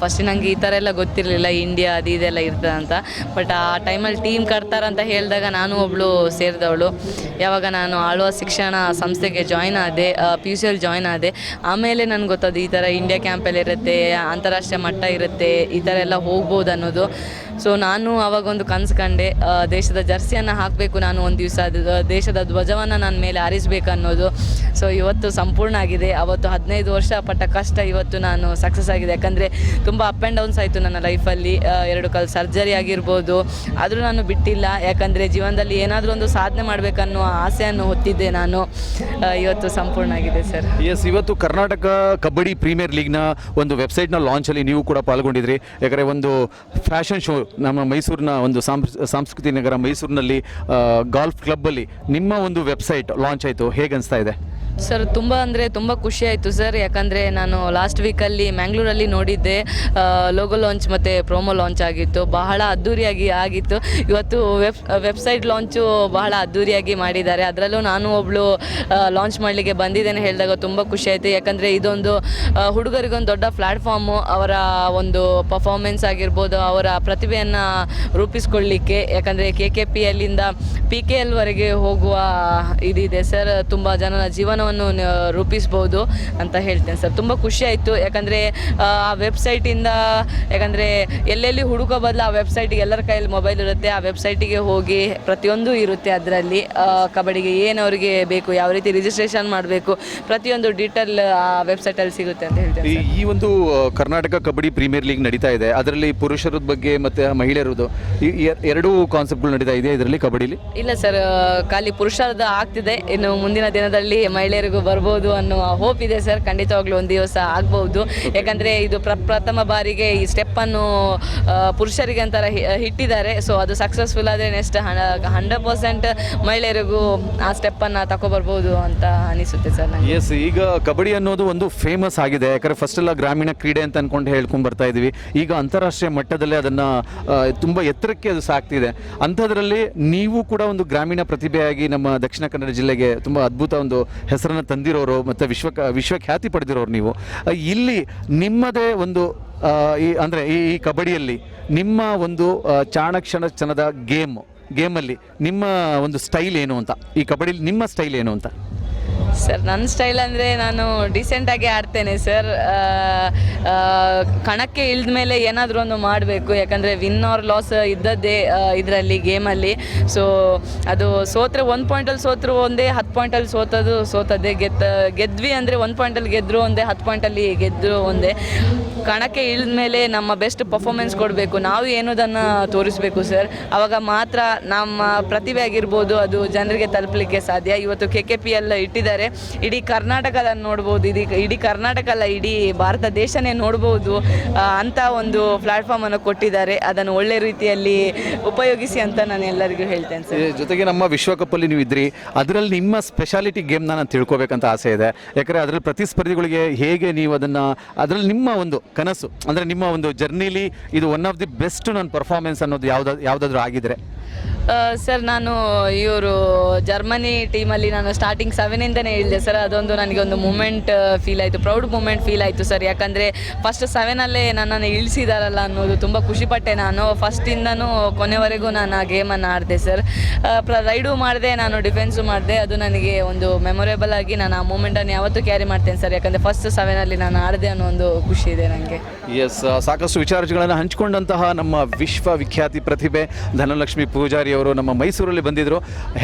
ಫಸ್ಟ್ ನನಗೆ ಈ ಥರ ಎಲ್ಲ ಗೊತ್ತಿರಲಿಲ್ಲ, ಇಂಡಿಯಾ ಅದು ಇದೆಲ್ಲ ಇರ್ತದೆ ಅಂತ. ಬಟ್ ಆ ಟೈಮಲ್ಲಿ ಟೀಮ್ ಕಟ್ತಾರಂತ ಹೇಳಿದಾಗ ನಾನು ಒಬ್ಬಳು ಸೇರಿದವಳು. ಯಾವಾಗ ನಾನು ಆಳ್ವ ಶಿಕ್ಷಣ ಸಂಸ್ಥೆಗೆ ಜಾಯ್ನ್ ಆದೆ, PUCಯಲ್ಲಿ ಜಾಯ್ನ್ ಆದೆ, ಆಮೇಲೆ ನನಗೆ ಗೊತ್ತದು ಈ ಥರ ಇಂಡಿಯಾ ಕ್ಯಾಂಪಲ್ಲಿ ಇರುತ್ತೆ, ಅಂತಾರಾಷ್ಟ್ರೀಯ ಮಟ್ಟ ಇರುತ್ತೆ, ಈ ಥರ ಎಲ್ಲ ಹೋಗ್ಬೋದು ಅನ್ನೋದು. ಸೊ ನಾನು ಆವಾಗೊಂದು ಕನಸು ಕಂಡೆ, ದೇಶದ ಜರ್ಸಿಯನ್ನು ಹಾಕಬೇಕು, ನಾನು ಒಂದು ದಿವಸ ದೇಶದ ಧ್ವಜವನ್ನು ನನ್ನ ಮೇಲೆ ಹಾರಿಸಬೇಕು ಅನ್ನೋದು. ಸೊ ಇವತ್ತು ಸಂಪೂರ್ಣ ಆಗಿದೆ. ಅವತ್ತು 15 ವರ್ಷ ಪಟ್ಟ ಕಷ್ಟ ಇವತ್ತು ನಾನು ಸಕ್ಸಸ್ ಆಗಿದೆ. ಯಾಕಂದರೆ ತುಂಬ ಅಪ್ ಆ್ಯಂಡ್ ಡೌನ್ಸ್ ಆಯಿತು ನನ್ನ ಲೈಫಲ್ಲಿ. 2 ಕಾಲು ಸರ್ಜರಿ ಆಗಿರ್ಬೋದು, ಆದರೂ ನಾನು ಬಿಟ್ಟಿಲ್ಲ. ಯಾಕಂದರೆ ಜೀವನದಲ್ಲಿ ಏನಾದರೂ ಒಂದು ಸಾಧನೆ ಮಾಡಬೇಕನ್ನೋ ಆಸೆಯನ್ನು ಹೊತ್ತಿದ್ದೆ ನಾನು. ಇವತ್ತು ಸಂಪೂರ್ಣ ಆಗಿದೆ ಸರ್. ಎಸ್, ಇವತ್ತು ಕರ್ನಾಟಕ ಕಬಡ್ಡಿ ಪ್ರೀಮಿಯರ್ ಲೀಗ್ನ ಒಂದು ವೆಬ್ಸೈಟ್ನ ಲಾಂಚಲ್ಲಿ ನೀವು ಕೂಡ ಪಾಲ್ಗೊಂಡಿದ್ರಿ. ಯಾಕಂದರೆ ಒಂದು ಫ್ಯಾಷನ್ ಶೋ ನಮ್ಮ ಮೈಸೂರಿನ ಒಂದು ಸಾಂಸ್ಕೃತಿಕ ನಗರ ಮೈಸೂರಿನಲ್ಲಿ ಗಾಲ್ಫ್ ಕ್ಲಬ್ಬಲ್ಲಿ ನಿಮ್ಮ ಒಂದು ವೆಬ್ಸೈಟ್ ಲಾಂಚ್ ಆಯಿತು. ಹೇಗೆ ಅನಿಸ್ತಾ ಇದೆ ಸರ್? ತುಂಬ ಅಂದರೆ ತುಂಬ ಖುಷಿ ಆಯಿತು ಸರ್. ಯಾಕಂದರೆ ನಾನು ಲಾಸ್ಟ್ ವೀಕಲ್ಲಿ ಮ್ಯಾಂಗ್ಳೂರಲ್ಲಿ ನೋಡಿದ್ದೆ, ಲೋಗೋ ಲಾಂಚ್ ಮತ್ತು ಪ್ರೋಮೋ ಲಾಂಚ್ ಆಗಿತ್ತು, ಬಹಳ ಅದ್ಧೂರಿಯಾಗಿ ಆಗಿತ್ತು. ಇವತ್ತು ವೆಬ್ಸೈಟ್ ಲಾಂಚು ಬಹಳ ಅದ್ಧೂರಿಯಾಗಿ ಮಾಡಿದ್ದಾರೆ. ಅದರಲ್ಲೂ ನಾನು ಒಬ್ಬಳು ಲಾಂಚ್ ಮಾಡಲಿಕ್ಕೆ ಬಂದಿದ್ದೇನೆ ಹೇಳಿದಾಗ ತುಂಬ ಖುಷಿ ಆಯಿತು. ಯಾಕಂದರೆ ಇದೊಂದು ಹುಡುಗರಿಗೊಂದು ದೊಡ್ಡ ಪ್ಲ್ಯಾಟ್ಫಾರ್ಮು, ಅವರ ಒಂದು ಪರ್ಫಾರ್ಮೆನ್ಸ್ ಆಗಿರ್ಬೋದು, ಅವರ ಪ್ರತಿಭೆಯನ್ನು ರೂಪಿಸ್ಕೊಳ್ಳಿಕ್ಕೆ. ಯಾಕಂದರೆ KKPಯಲ್ಲಿಂದ PKLವರೆಗೆ ಹೋಗುವ ಇದಿದೆ ಸರ್. ತುಂಬ ಜನರ ಜೀವನವನ್ನು ರೂಪಿಸ್ಬೋದು ಅಂತ ಹೇಳ್ತೇನೆ ಸರ್. ತುಂಬ ಖುಷಿ ಆಯಿತು. ಯಾಕಂದರೆ ಆ ವೆಬ್ಸೈಟಿಂದ, ಯಾಕಂದರೆ ಎಲ್ಲೆಲ್ಲಿ ಹುಡುಕೋ ಬದಲು ಆ ವೆಬ್ಸೈಟಿಗೆ, ಎಲ್ಲರ ಕೈಯಲ್ಲಿ ಮೊಬೈಲ್ ಇರುತ್ತೆ, ಆ ವೆಬ್ಸೈಟಿಗೆ ಹೋಗಿ ಪ್ರತಿಯೊಂದು ಇರುತ್ತೆ. ಅದರಲ್ಲಿ ಕಬಡ್ಡಿಗೆ ಏನು ಅವರಿಗೆ ಬೇಕು, ಯಾವ ರೀತಿ ರಿಜಿಸ್ಟ್ರೇಷನ್ ಮಾಡಬೇಕು, ಪ್ರತಿಯೊಂದು ಡೀಟೇಲ್ ಆ ವೆಬ್ಸೈಟಲ್ಲಿ ಸಿಗುತ್ತೆ ಅಂತ ಹೇಳ್ತೇನೆ. ಈ ಒಂದು ಕರ್ನಾಟಕ ಕಬಡ್ಡಿ ಪ್ರೀಮಿಯರ್ ಲೀಗ್ ನಡೀತಾ ಇದೆ. ಅದರಲ್ಲಿ ಪುರುಷರದ ಬಗ್ಗೆ ಮತ್ತು ಮಹಿಳೆಯರದು ಎರಡೂ ಕಾನ್ಸೆಪ್ಟ್ಗಳು ನಡೀತಾ ಇದೆ ಇದರಲ್ಲಿ ಕಬಡ್ಡಿಲಿ? ಇಲ್ಲ ಸರ್, ಖಾಲಿ ಪುರುಷರದ್ದು ಆಗ್ತಿದೆ. ಇನ್ನು ಮುಂದಿನ ದಿನದಲ್ಲಿ ಮಹಿಳೆಯರಿಗೂ ಬರ್ಬೋದು ಅನ್ನೋ ಹೋಪ್ ಇದೆ ಸರ್. ಖಂಡಿತವಾಗ್ಲೂ ಒಂದು ದಿವಸ ಆಗ್ಬೋದು. ಯಾಕಂದರೆ ಇದು ಪ್ರಥಮ ಬಾರಿಗೆ ಈ ಸ್ಟೆಪ್ಪನ್ನು ಪುರುಷರಿಗೆ ಅಂತಾರೆ ಇಟ್ಟಿದ್ದಾರೆ. ಸೊ ಅದು ಸಕ್ಸಸ್ಫುಲ್ ಆದರೆ ನೆಕ್ಸ್ಟ್ 100% ಮಹಿಳೆಯರಿಗೂ ಆ ಸ್ಟೆಪ್ಪನ್ನು ತಗೊಬರ್ಬೋದು ಅಂತ ಅನಿಸುತ್ತೆ ಸರ್ ನನಗೆ. ಎಸ್, ಈಗ ಕಬಡ್ಡಿ ಅನ್ನೋದು ಒಂದು ಫೇಮಸ್ ಆಗಿದೆ. ಯಾಕಂದರೆ ಫಸ್ಟ್ ಎಲ್ಲ ಗ್ರಾಮೀಣ ಕ್ರೀಡೆ ಅಂತ ಅಂದ್ಕೊಂಡು ಹೇಳ್ಕೊಂಡು ಬರ್ತಾ ಇದ್ವಿ. ಈಗ ಅಂತಾರಾಷ್ಟ್ರೀಯ ಮಟ್ಟದಲ್ಲಿ ಅದನ್ನು ತುಂಬ ಎತ್ತರಕ್ಕೆ ಅದು ಸಾಕ್ತಿದೆ. ಅಂಥದ್ರಲ್ಲಿ ನೀವು ಕೂಡ ಒಂದು ಗ್ರಾಮೀಣ ಪ್ರತಿಭೆಯಾಗಿ ನಮ್ಮ ದಕ್ಷಿಣ ಕನ್ನಡ ಜಿಲ್ಲೆಗೆ ತುಂಬ ಅದ್ಭುತ ಒಂದು ಹೆಸರನ್ನು ತಂದಿರೋರು ಮತ್ತು ವಿಶ್ವಖ್ಯಾತಿ ಪಡೆದಿರೋರು ನೀವು. ಇಲ್ಲಿ ನಿಮ್ಮದೇ ಒಂದು ಅಂದರೆ ಈ ಕಬಡ್ಡಿಯಲ್ಲಿ ನಿಮ್ಮ ಒಂದು ಚಾಣಕ್ಷಣದ ಗೇಮಲ್ಲಿ ನಿಮ್ಮ ಒಂದು ಸ್ಟೈಲ್ ಏನು ಅಂತ, ಈ ಕಬಡ್ಡಿಲಿ ನಿಮ್ಮ ಸ್ಟೈಲ್ ಏನು ಅಂತ? ಸರ್ ನನ್ನ ಸ್ಟೈಲ್ ಅಂದರೆ ನಾನು ಡಿಸೆಂಟಾಗಿ ಆಡ್ತೇನೆ ಸರ್. ಕಣಕ್ಕೆ ಇಳಿದ ಮೇಲೆ ಏನಾದರೂ ಒಂದು ಮಾಡಬೇಕು. ಯಾಕಂದರೆ ವಿನ್ ಆರ್ ಲಾಸ್ ಇದ್ದದ್ದೇ ಇದರಲ್ಲಿ ಗೇಮಲ್ಲಿ. ಸೊ ಅದು ಸೋತ್ರೆ 1 ಪಾಯಿಂಟಲ್ಲಿ ಸೋತರು ಒಂದೇ, 10 ಪಾಯಿಂಟಲ್ಲಿ ಸೋತದ್ದೇ. ಗೆದ್ವಿ ಅಂದರೆ 1 ಪಾಯಿಂಟಲ್ಲಿ ಗೆದ್ದರು ಒಂದೇ, 10 ಪಾಯಿಂಟಲ್ಲಿ ಗೆದ್ದರು ಒಂದೇ. ಕಣಕ್ಕೆ ಇಳಿದ ಮೇಲೆ ನಮ್ಮ ಬೆಸ್ಟ್ ಪರ್ಫಾರ್ಮೆನ್ಸ್ ಕೊಡಬೇಕು, ನಾವು ಏನೋದನ್ನು ತೋರಿಸಬೇಕು ಸರ್. ಆವಾಗ ಮಾತ್ರ ನಮ್ಮ ಪ್ರತಿಭೆ ಆಗಿರ್ಬೋದು ಅದು ಜನರಿಗೆ ತಲುಪಲಿಕ್ಕೆ ಸಾಧ್ಯ. ಇವತ್ತು KKPL ಇಟ್ಟಿದ್ದಾರೆ, ಇಡೀ ಕರ್ನಾಟಕದ ನೋಡ್ಬೋದು, ಇಡೀ ಕರ್ನಾಟಕ ಅಲ್ಲ, ಇಡೀ ಭಾರತ ದೇಶನೇ ನೋಡ್ಬೋದು ಅಂತ ಒಂದು ಪ್ಲ್ಯಾಟ್ಫಾರ್ಮನ್ನು ಕೊಟ್ಟಿದ್ದಾರೆ. ಅದನ್ನು ಒಳ್ಳೆ ರೀತಿಯಲ್ಲಿ ಉಪಯೋಗಿಸಿ ಅಂತ ನಾನು ಎಲ್ಲರಿಗೂ ಹೇಳ್ತೇನೆ ಸರ್. ಜೊತೆಗೆ ನಮ್ಮ ವಿಶ್ವಕಪ್ಪಲ್ಲಿ ನೀವು ಇದ್ರಿ, ಅದರಲ್ಲಿ ನಿಮ್ಮ ಸ್ಪೆಷಾಲಿಟಿ ಗೇಮ್ನ ನಾನು ತಿಳ್ಕೊಬೇಕಂತ ಆಸೆ ಇದೆ. ಯಾಕಂದರೆ ಅದರಲ್ಲಿ ಪ್ರತಿಸ್ಪರ್ಧಿಗಳಿಗೆ ಹೇಗೆ ನೀವು ಅದರಲ್ಲಿ ನಿಮ್ಮ ಒಂದು ಕನಸು ಅಂದರೆ ನಿಮ್ಮ ಒಂದು ಜರ್ನಿಲಿ ಇದು ಒನ್ ಆಫ್ ದಿ ಬೆಸ್ಟ್ ನನ್ನ ಪರ್ಫಾರ್ಮೆನ್ಸ್ ಅನ್ನೋದು ಯಾವುದಾದ್ರೂ ಆಗಿದ್ರೆ? ಸರ್ ನಾನು ಇವರು ಜರ್ಮನಿ ಟೀಮಲ್ಲಿ ನಾನು ಸ್ಟಾರ್ಟಿಂಗ್ 7ಇಂದನೇ ಇಳಿದೆ ಸರ್. ಅದೊಂದು ನನಗೆ ಒಂದು ಮೂಮೆಂಟ್ ಫೀಲ್ ಆಯಿತು, ಪ್ರೌಡ್ ಮೂಮೆಂಟ್ ಫೀಲ್ ಆಯಿತು ಸರ್. ಯಾಕಂದರೆ ಫಸ್ಟ್ 7ಅಲ್ಲೇ ನನ್ನನ್ನು ಇಳಿಸಿದಾರಲ್ಲ ಅನ್ನೋದು ತುಂಬ ಖುಷಿಪಟ್ಟೆ ನಾನು. ಫಸ್ಟಿಂದನೂ ಕೊನೆವರೆಗೂ ನಾನು ಆ ಗೇಮನ್ನು ಆಡಿದೆ ಸರ್. ರೈಡು ಮಾಡಿದೆ, ನಾನು ಡಿಫೆನ್ಸು ಮಾಡಿದೆ. ಅದು ನನಗೆ ಒಂದು ಮೆಮೊರೇಬಲ್ ಆಗಿ ನಾನು ಆ ಮೂಮೆಂಟನ್ನು ಯಾವತ್ತೂ ಕ್ಯಾರಿ ಮಾಡ್ತೇನೆ ಸರ್. ಯಾಕಂದರೆ ಫಸ್ಟ್ 7ಅಲ್ಲಿ ನಾನು ಆಡಿದೆ ಅನ್ನೋ ಒಂದು ಖುಷಿ ಇದೆ ನನಗೆ. ಎಸ್, ಸಾಕಷ್ಟು ವಿಚಾರಗಳನ್ನು ಹಂಚಿಕೊಂಡಂತಹ ನಮ್ಮ ವಿಶ್ವವಿಖ್ಯಾತಿ ಪ್ರತಿಭೆ ಧನಲಕ್ಷ್ಮಿ ಪೂಜಾರಿ ಅವರು ನಮ್ಮ ಮೈಸೂರಲ್ಲಿ ಬಂದಿದ್ದರು.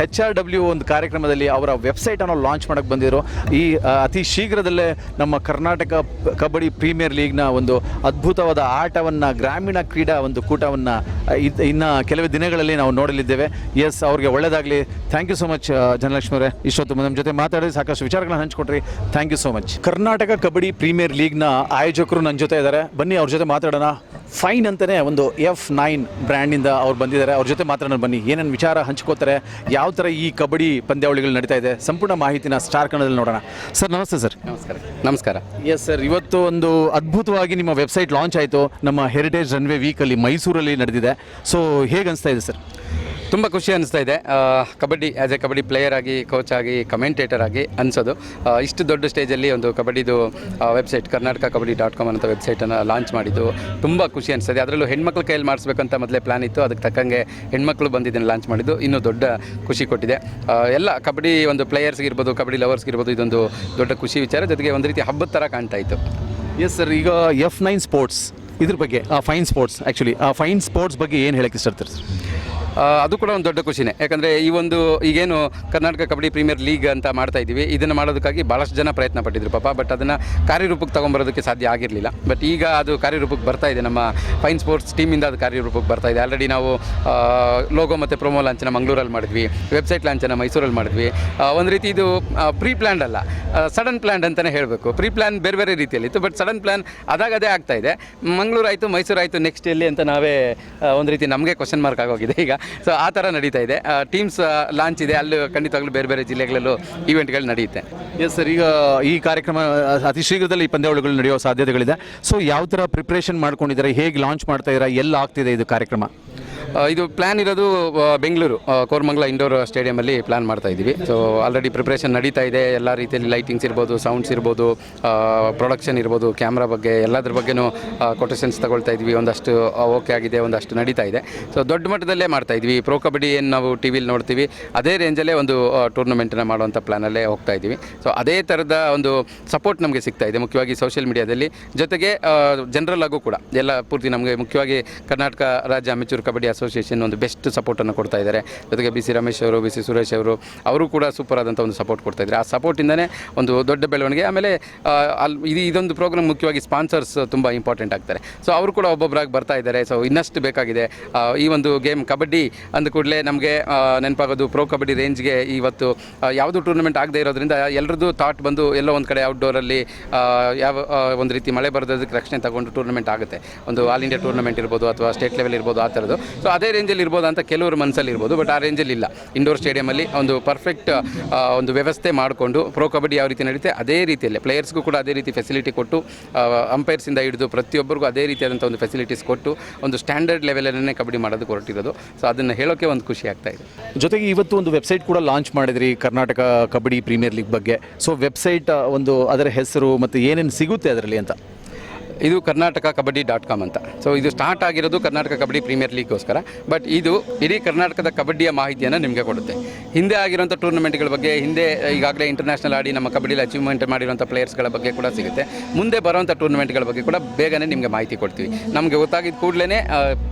HRW ಒಂದು ಕಾರ್ಯಕ್ರಮದಲ್ಲಿ ಅವರ ವೆಬ್ಸೈಟನ್ನು ಲಾಂಚ್ ಮಾಡೋಕ್ಕೆ ಬಂದಿದ್ದರು. ಈ ಅತಿ ಶೀಘ್ರದಲ್ಲೇ ನಮ್ಮ ಕರ್ನಾಟಕ ಕಬಡ್ಡಿ ಪ್ರೀಮಿಯರ್ ಲೀಗ್ನ ಒಂದು ಅದ್ಭುತವಾದ ಆಟವನ್ನು, ಗ್ರಾಮೀಣ ಕ್ರೀಡಾ ಒಂದು ಕೂಟವನ್ನು ಇನ್ನು ಕೆಲವೇ ದಿನಗಳಲ್ಲಿ ನಾವು ನೋಡಲಿದ್ದೇವೆ. ಎಸ್, ಅವ್ರಿಗೆ ಒಳ್ಳೆಯದಾಗಲಿ. Thank you so much Dhanalakshmi ಅವರೇ, ಇಷ್ಟೊತ್ತು ನಮ್ಮ ಜೊತೆ ಮಾತಾಡಿ ಸಾಕಷ್ಟು ವಿಚಾರಗಳನ್ನ ಹಂಚ್ಕೊಟ್ರಿ. Thank you so much. Karnataka Kabaddi Premier ಲೀಗ್ನ ಆಯೋಜಕರು ನನ್ನ ಜೊತೆ ಇದ್ದಾರೆ, ಬನ್ನಿ ಅವ್ರ ಜೊತೆ ಮಾತಾಡೋಣ. ಫೈನ್ ಅಂತಲೇ ಒಂದು F9 ಬ್ರ್ಯಾಂಡಿಂದ ಅವ್ರು ಬಂದಿದ್ದಾರೆ, ಅವ್ರ ಜೊತೆ ಮಾತಾಡೋಣ ಬನ್ನಿ. ಏನೇನು ವಿಚಾರ ಹಂಚ್ಕೋತಾರೆ, ಯಾವ ಥರ ಈ ಕಬಡ್ಡಿ ಪಂದ್ಯಾವಳಿಗಳು ನಡೀತಾ ಇದೆ, ಸಂಪೂರ್ಣ ಮಾಹಿತಿನ ಸ್ಟಾರ್ ಕನ್ನಡದಲ್ಲಿ ನೋಡೋಣ. ಸರ್ ನಮಸ್ತೆ ಸರ್. ನಮಸ್ಕಾರ. ಎಸ್ ಸರ್, ಇವತ್ತು ಒಂದು ಅದ್ಭುತವಾಗಿ ನಿಮ್ಮ ವೆಬ್ಸೈಟ್ ಲಾಂಚ್ ಆಯಿತು. ನಮ್ಮ ಹೆರಿಟೇಜ್ ರನ್ವೇ ವೀಕಲ್ಲಿ ಮೈಸೂರಲ್ಲಿ ನಡೆದಿದೆ. ಸೊ ಹೇಗೆ ಅನಿಸ್ತಾ ಇದೆ ಸರ್? ತುಂಬ ಖುಷಿ ಅನಿಸ್ತಾ ಇದೆ kabaddi as A kabaddi player ಆಗಿ ಕೋಚ್ ಆಗಿ ಕಮೆಂಟೇಟರ್ ಆಗಿ ಅನಿಸೋದು. ಇಷ್ಟು ದೊಡ್ಡ ಸ್ಟೇಜಲ್ಲಿ ಒಂದು ಕಬಡ್ಡಿದು ವೆಬ್ಸೈಟ್ karnataka-kabaddi.com ಅಂತ ವೆಬ್ಸೈಟನ್ನು ಲಾಂಚ್ ಮಾಡಿದ್ದು ತುಂಬ ಖುಷಿ ಅನಿಸ್ತದೆ. ಅದರಲ್ಲೂ ಹೆಣ್ಮಕ್ಳ ಕೈಯಲ್ಲಿ ಮಾಡಿಸ್ಬೇಕಂತ ಮೊದಲೇ ಪ್ಲ್ಯಾನ್ ಇತ್ತು, ಅದಕ್ಕೆ ತಕ್ಕಂಗೆ ಹೆಣ್ಮಕ್ಳು ಬಂದಿದ್ದನ್ನು ಲಾಂಚ್ ಮಾಡಿದ್ದು ಇನ್ನೂ ದೊಡ್ಡ ಖುಷಿ ಕೊಟ್ಟಿದೆ. ಎಲ್ಲ ಕಬಡ್ಡಿ ಒಂದು ಪ್ಲೇಯರ್ಸ್ಗಿರ್ಬೋದು, ಕಬಡ್ಡಿ ಲವರ್ಸ್ಗಿರ್ಬೋದು, ಇದೊಂದು ದೊಡ್ಡ ಖುಷಿ ವಿಚಾರ, ಜೊತೆಗೆ ಒಂದು ರೀತಿ ಹಬ್ಬದ ಥರ ಕಾಣ್ತಾ ಇತ್ತು. ಎಸ್ ಸರ್, ಈಗ F9 ಸ್ಪೋರ್ಟ್ಸ್ ಇದ್ರ ಬಗ್ಗೆ ಫೈನ್ ಸ್ಪೋರ್ಟ್ಸ್ ಆ್ಯಕ್ಚುಲಿ ಆ ಫೈನ್ ಸ್ಪೋರ್ಟ್ಸ್ ಬಗ್ಗೆ ಏನು ಹೇಳಕ್ಕೆ ಇಷ್ಟಪಡ್ತೀರಿ ಸರ್? ಅದು ಕೂಡ ಒಂದು ದೊಡ್ಡ ಖುಷಿನೇ, ಯಾಕಂದರೆ ಈ ಒಂದು ಈಗೇನು ಕರ್ನಾಟಕ ಕಬಡ್ಡಿ ಪ್ರೀಮಿಯರ್ ಲೀಗ್ ಅಂತ ಮಾಡ್ತಾ ಇದ್ದೀವಿ, ಇದನ್ನು ಮಾಡೋದಕ್ಕಾಗಿ ಭಾಳಷ್ಟು ಜನ ಪ್ರಯತ್ನ ಪಟ್ಟಿದ್ರು ಪಾಪ, ಬಟ್ ಅದನ್ನು ಕಾರ್ಯರೂಪಕ್ಕೆ ತೊಗೊಂಬರೋದಕ್ಕೆ ಸಾಧ್ಯ ಆಗಿರಲಿಲ್ಲ. ಬಟ್ ಈಗ ಅದು ಕಾರ್ಯರೂಪಕ್ಕೆ ಬರ್ತಾ ಇದೆ, ನಮ್ಮ ಫೈನ್ ಸ್ಪೋರ್ಟ್ಸ್ ಟೀಮಿಂದ ಅದು ಕಾರ್ಯರೂಪಕ್ಕೆ ಬರ್ತಾ ಇದೆ. ಆಲ್ರೆಡಿ ನಾವು ಲೋಗೋ ಮತ್ತು ಪ್ರೊಮೋ ಲಾಂಚನ ಮಂಗಳೂರಲ್ಲಿ ಮಾಡಿದ್ವಿ, ವೆಬ್ಸೈಟ್ ಲಾಂಚನ ಮೈಸೂರಲ್ಲಿ ಮಾಡಿದ್ವಿ. ಒಂದು ರೀತಿ ಇದು ಪ್ರೀ ಪ್ಲ್ಯಾನ್ಡ್ ಅಲ್ಲ, ಸಡನ್ ಪ್ಲ್ಯಾನ್ಡ್ ಅಂತಲೇ ಹೇಳಬೇಕು. ಪ್ರೀ ಪ್ಲ್ಯಾನ್ ಬೇರೆ ಬೇರೆ ರೀತಿಯಲ್ಲಿತ್ತು, ಬಟ್ ಸಡನ್ ಪ್ಲ್ಯಾನ್ ಅದಾಗದೇ ಆಗ್ತಾ ಇದೆ. ಮಂಗಳೂರು ಆಯಿತು, ಮೈಸೂರು ಆಯಿತು, ನೆಕ್ಸ್ಟ್ ಎಲ್ಲಿ ಅಂತ ನಾವೇ ಒಂದು ರೀತಿ ನಮಗೆ ಕ್ವಶನ್ ಮಾರ್ಕ್ ಆಗೋಗಿದೆ ಈಗ. ಸೊ ಆ ಥರ ನಡೀತಾ ಇದೆ. ಟೀಮ್ಸ್ ಲಾಂಚ್ ಇದೆ, ಅಲ್ಲಿ ಖಂಡಿತವಾಗ್ಲೂ ಬೇರೆ ಬೇರೆ ಜಿಲ್ಲೆಗಳಲ್ಲೂ ಈವೆಂಟ್ಗಳು ನಡೆಯುತ್ತೆ. ಎಸ್ ಸರ್, ಈಗ ಈ ಕಾರ್ಯಕ್ರಮ ಅತಿ ಶೀಘ್ರದಲ್ಲಿ ಪಂದ್ಯಾವಳಿಗಳು ನಡೆಯುವ ಸಾಧ್ಯತೆಗಳಿದೆ. ಸೊ ಯಾವ ಥರ ಪ್ರಿಪ್ರೇಷನ್ ಮಾಡ್ಕೊಂಡಿದ್ದಾರೆ, ಹೇಗೆ ಲಾಂಚ್ ಮಾಡ್ತಾ ಇದ್ದೀರಾ, ಎಲ್ಲ ಆಗ್ತಿದೆ ಇದು ಕಾರ್ಯಕ್ರಮ? ಇದು ಪ್ಲ್ಯಾನ್ ಇರೋದು ಬೆಂಗಳೂರು ಕೋರಮಂಗಲ ಇಂಡೋರ್ ಸ್ಟೇಡಿಯಮಲ್ಲಿ ಪ್ಲ್ಯಾನ್ ಮಾಡ್ತಾ ಇದ್ದೀವಿ. ಸೊ ಆಲ್ರೆಡಿ ಪ್ರಿಪ್ರೇಷನ್ ನಡೀತಾ ಇದೆ. ಎಲ್ಲ ರೀತಿಯಲ್ಲಿ ಲೈಟಿಂಗ್ಸ್ ಇರ್ಬೋದು, ಸೌಂಡ್ಸ್ ಇರ್ಬೋದು, ಪ್ರೊಡಕ್ಷನ್ ಇರ್ಬೋದು, ಕ್ಯಾಮ್ರಾ ಬಗ್ಗೆ ಎಲ್ಲದ್ರ ಬಗ್ಗೆನೂ ಕೊಟೇಷನ್ಸ್ ತಗೊಳ್ತಾ ಇದ್ವಿ. ಒಂದಷ್ಟು ಓಕೆ ಆಗಿದೆ, ಒಂದಷ್ಟು ನಡೀತಾ ಇದೆ. ಸೊ ದೊಡ್ಡ ಮಟ್ಟದಲ್ಲೇ ಮಾಡ್ತಾ ಇದ್ವಿ. ಪ್ರೋ ಕಬಡ್ಡಿ ಏನು ನಾವು ಟಿ ವಿಲಿ ನೋಡ್ತೀವಿ, ಅದೇ ರೇಂಜಲ್ಲೇ ಒಂದು ಟೂರ್ನಮೆಂಟನ್ನು ಮಾಡುವಂಥ ಪ್ಲ್ಯಾನಲ್ಲೇ ಹೋಗ್ತಾ ಇದ್ದೀವಿ. ಸೊ ಅದೇ ಥರದ ಒಂದು ಸಪೋರ್ಟ್ ನಮಗೆ ಸಿಗ್ತಾ ಇದೆ, ಮುಖ್ಯವಾಗಿ ಸೋಷಿಯಲ್ ಮೀಡಿಯಾದಲ್ಲಿ, ಜೊತೆಗೆ ಜನರಲ್ ಆಗು ಕೂಡ ಎಲ್ಲ ಪೂರ್ತಿ ನಮಗೆ ಮುಖ್ಯವಾಗಿ ಕರ್ನಾಟಕ ರಾಜ್ಯ ಅಮೆಚೂರ್ ಕಬಡ್ಡಿ ಅಸೋಸಿಯೇಷನ್ ಒಂದು ಬೆಸ್ಟ್ ಸಪೋರ್ಟನ್ನು ಕೊಡ್ತಾ ಇದ್ದಾರೆ. ಜೊತೆಗೆ BC ರಮೇಶ್ ಅವರು, BC ಸುರೇಶ್ ಅವರು ಕೂಡ ಸೂಪರ್ ಆದಂಥ ಒಂದು ಸಪೋರ್ಟ್ ಕೊಡ್ತಾ ಇದ್ದಾರೆ. ಆ ಸಪೋರ್ಟಿಂದನೇ ಒಂದು ದೊಡ್ಡ ಬೆಳವಣಿಗೆ. ಆಮೇಲೆ ಇದೊಂದು ಪ್ರೋಗ್ರಾಮ್ ಮುಖ್ಯವಾಗಿ ಸ್ಪಾನ್ಸರ್ಸ್ ತುಂಬ ಇಂಪಾರ್ಟೆಂಟ್ ಆಗ್ತಾರೆ. ಸೊ ಅವರು ಕೂಡ ಒಬ್ಬೊಬ್ಬರಾಗಿ ಬರ್ತಾ ಇದ್ದಾರೆ. ಸೊ ಇನ್ನಷ್ಟು ಬೇಕಾಗಿದೆ. ಈ ಒಂದು ಗೇಮ್ ಕಬಡ್ಡಿ ಅಂದ ಕೂಡಲೇ ನಮಗೆ ನೆನಪಾಗೋದು ಪ್ರೋ ಕಬಡ್ಡಿ ರೇಂಜ್ಗೆ ಇವತ್ತು ಯಾವುದೂ ಟೂರ್ನಮೆಂಟ್ ಆಗದೆ ಇರೋದ್ರಿಂದ ಎಲ್ಲರದ್ದು ಥಾಟ್ ಬಂದು ಎಲ್ಲೋ ಒಂದು ಕಡೆ ಔಟ್ಡೋರಲ್ಲಿ ಯಾವ ಒಂದು ರೀತಿ ಮಳೆ ಬರೋದಕ್ಕೆ ರಕ್ಷಣೆ ತಗೊಂಡು ಟೂರ್ನಮೆಂಟ್ ಆಗುತ್ತೆ. ಒಂದು ಆಲ್ ಇಂಡಿಯಾ ಟೂರ್ನಮೆಂಟ್ ಇರ್ಬೋದು ಅಥವಾ ಸ್ಟೇಟ್ ಲೆವೆಲ್ ಇರ್ಬೋದು, ಆ ಥರದ್ದು. ಸೊ ಅದೇ ರೇಂಜಲ್ಲಿ ಇರ್ಬೋದು ಅಂತ ಕೆಲವರು ಮನಸ್ಸಲ್ಲಿ ಇರ್ಬೋದು, ಬಟ್ ಆ ರೇಂಜಲ್ಲಿ ಇಲ್ಲ. ಇಂಡೋರ್ ಸ್ಟೇಡಿಯಮಲ್ಲಿ ಒಂದು ಪರ್ಫೆಕ್ಟ್ ಒಂದು ವ್ಯವಸ್ಥೆ ಮಾಡಿಕೊಂಡು ಪ್ರೋ ಕಬಡ್ಡಿ ಯಾವ ರೀತಿ ನಡೀತೆ ಅದೇ ರೀತಿಯಲ್ಲೇ ಪ್ಲೇಯರ್ಸ್ಗೂ ಕೂಡ ಅದೇ ರೀತಿ ಫೆಸಿಲಿಟಿ ಕೊಟ್ಟು, ಅಂಪೈರ್ಸಿಂದ ಹಿಡಿದು ಪ್ರತಿಯೊಬ್ಬರಿಗೂ ಅದೇ ರೀತಿಯಾದಂಥ ಒಂದು ಫೆಸಿಲಿಟೀಸ್ ಕೊಟ್ಟು ಒಂದು ಸ್ಟ್ಯಾಂಡರ್ಡ್ ಲೆವೆಲನ್ನೇ ಕಬಡ್ಡಿ ಮಾಡೋದಕ್ಕೆ ಹೊರಟಿರೋದು. ಸೊ ಅದನ್ನು ಹೇಳೋಕ್ಕೆ ಒಂದು ಖುಷಿ ಆಗ್ತಾ ಇದೆ. ಜೊತೆಗೆ ಇವತ್ತು ಒಂದು ವೆಬ್ಸೈಟ್ ಕೂಡ ಲಾಂಚ್ ಮಾಡಿದ್ರಿ ಕರ್ನಾಟಕ ಕಬಡ್ಡಿ ಪ್ರೀಮಿಯರ್ ಲೀಗ್ ಬಗ್ಗೆ. ಸೊ ವೆಬ್ಸೈಟ್ ಒಂದು ಅದರ ಹೆಸರು ಮತ್ತು ಏನೇನು ಸಿಗುತ್ತೆ ಅದರಲ್ಲಿ ಅಂತ? ಇದು karnataka-kabaddi.com ಅಂತ. ಸೊ ಇದು ಸ್ಟಾರ್ಟ್ ಆಗಿರೋದು ಕರ್ನಾಟಕ ಕಬಡ್ಡಿ ಪ್ರೀಮಿಯರ್ ಲೀಗ್ಗೋಸ್ಕರ, ಬಟ್ ಇದು ಇಡೀ ಕರ್ನಾಟಕದ ಕಬಡ್ಡಿಯ ಮಾಹಿತಿಯನ್ನು ನಿಮಗೆ ಕೊಡುತ್ತೆ. ಹಿಂದೆ ಆಗಿರುವಂಥ ಟೂರ್ನಮೆಂಟ್ಗಳ ಬಗ್ಗೆ, ಹಿಂದೆ ಈಗಾಗಲೇ ಇಂಟರ್ನ್ಯಾಷನಲ್ ಆಡಿ ನಮ್ಮ ಕಬಡ್ಡಿಲಿ ಅಚೀವ್ಮೆಂಟ್ ಮಾಡಿರುವಂಥ ಪ್ಲೇಯರ್ಸ್ಗಳ ಬಗ್ಗೆ ಕೂಡ ಸಿಗುತ್ತೆ. ಮುಂದೆ ಬರುವಂಥ ಟೂರ್ನಮೆಂಟ್ಗಳ ಬಗ್ಗೆ ಕೂಡ ಬೇಗನೆ ನಿಮಗೆ ಮಾಹಿತಿ ಕೊಡ್ತೀವಿ. ನಮಗೆ ಗೊತ್ತಾಗಿದ್ದ ಕೂಡಲೇ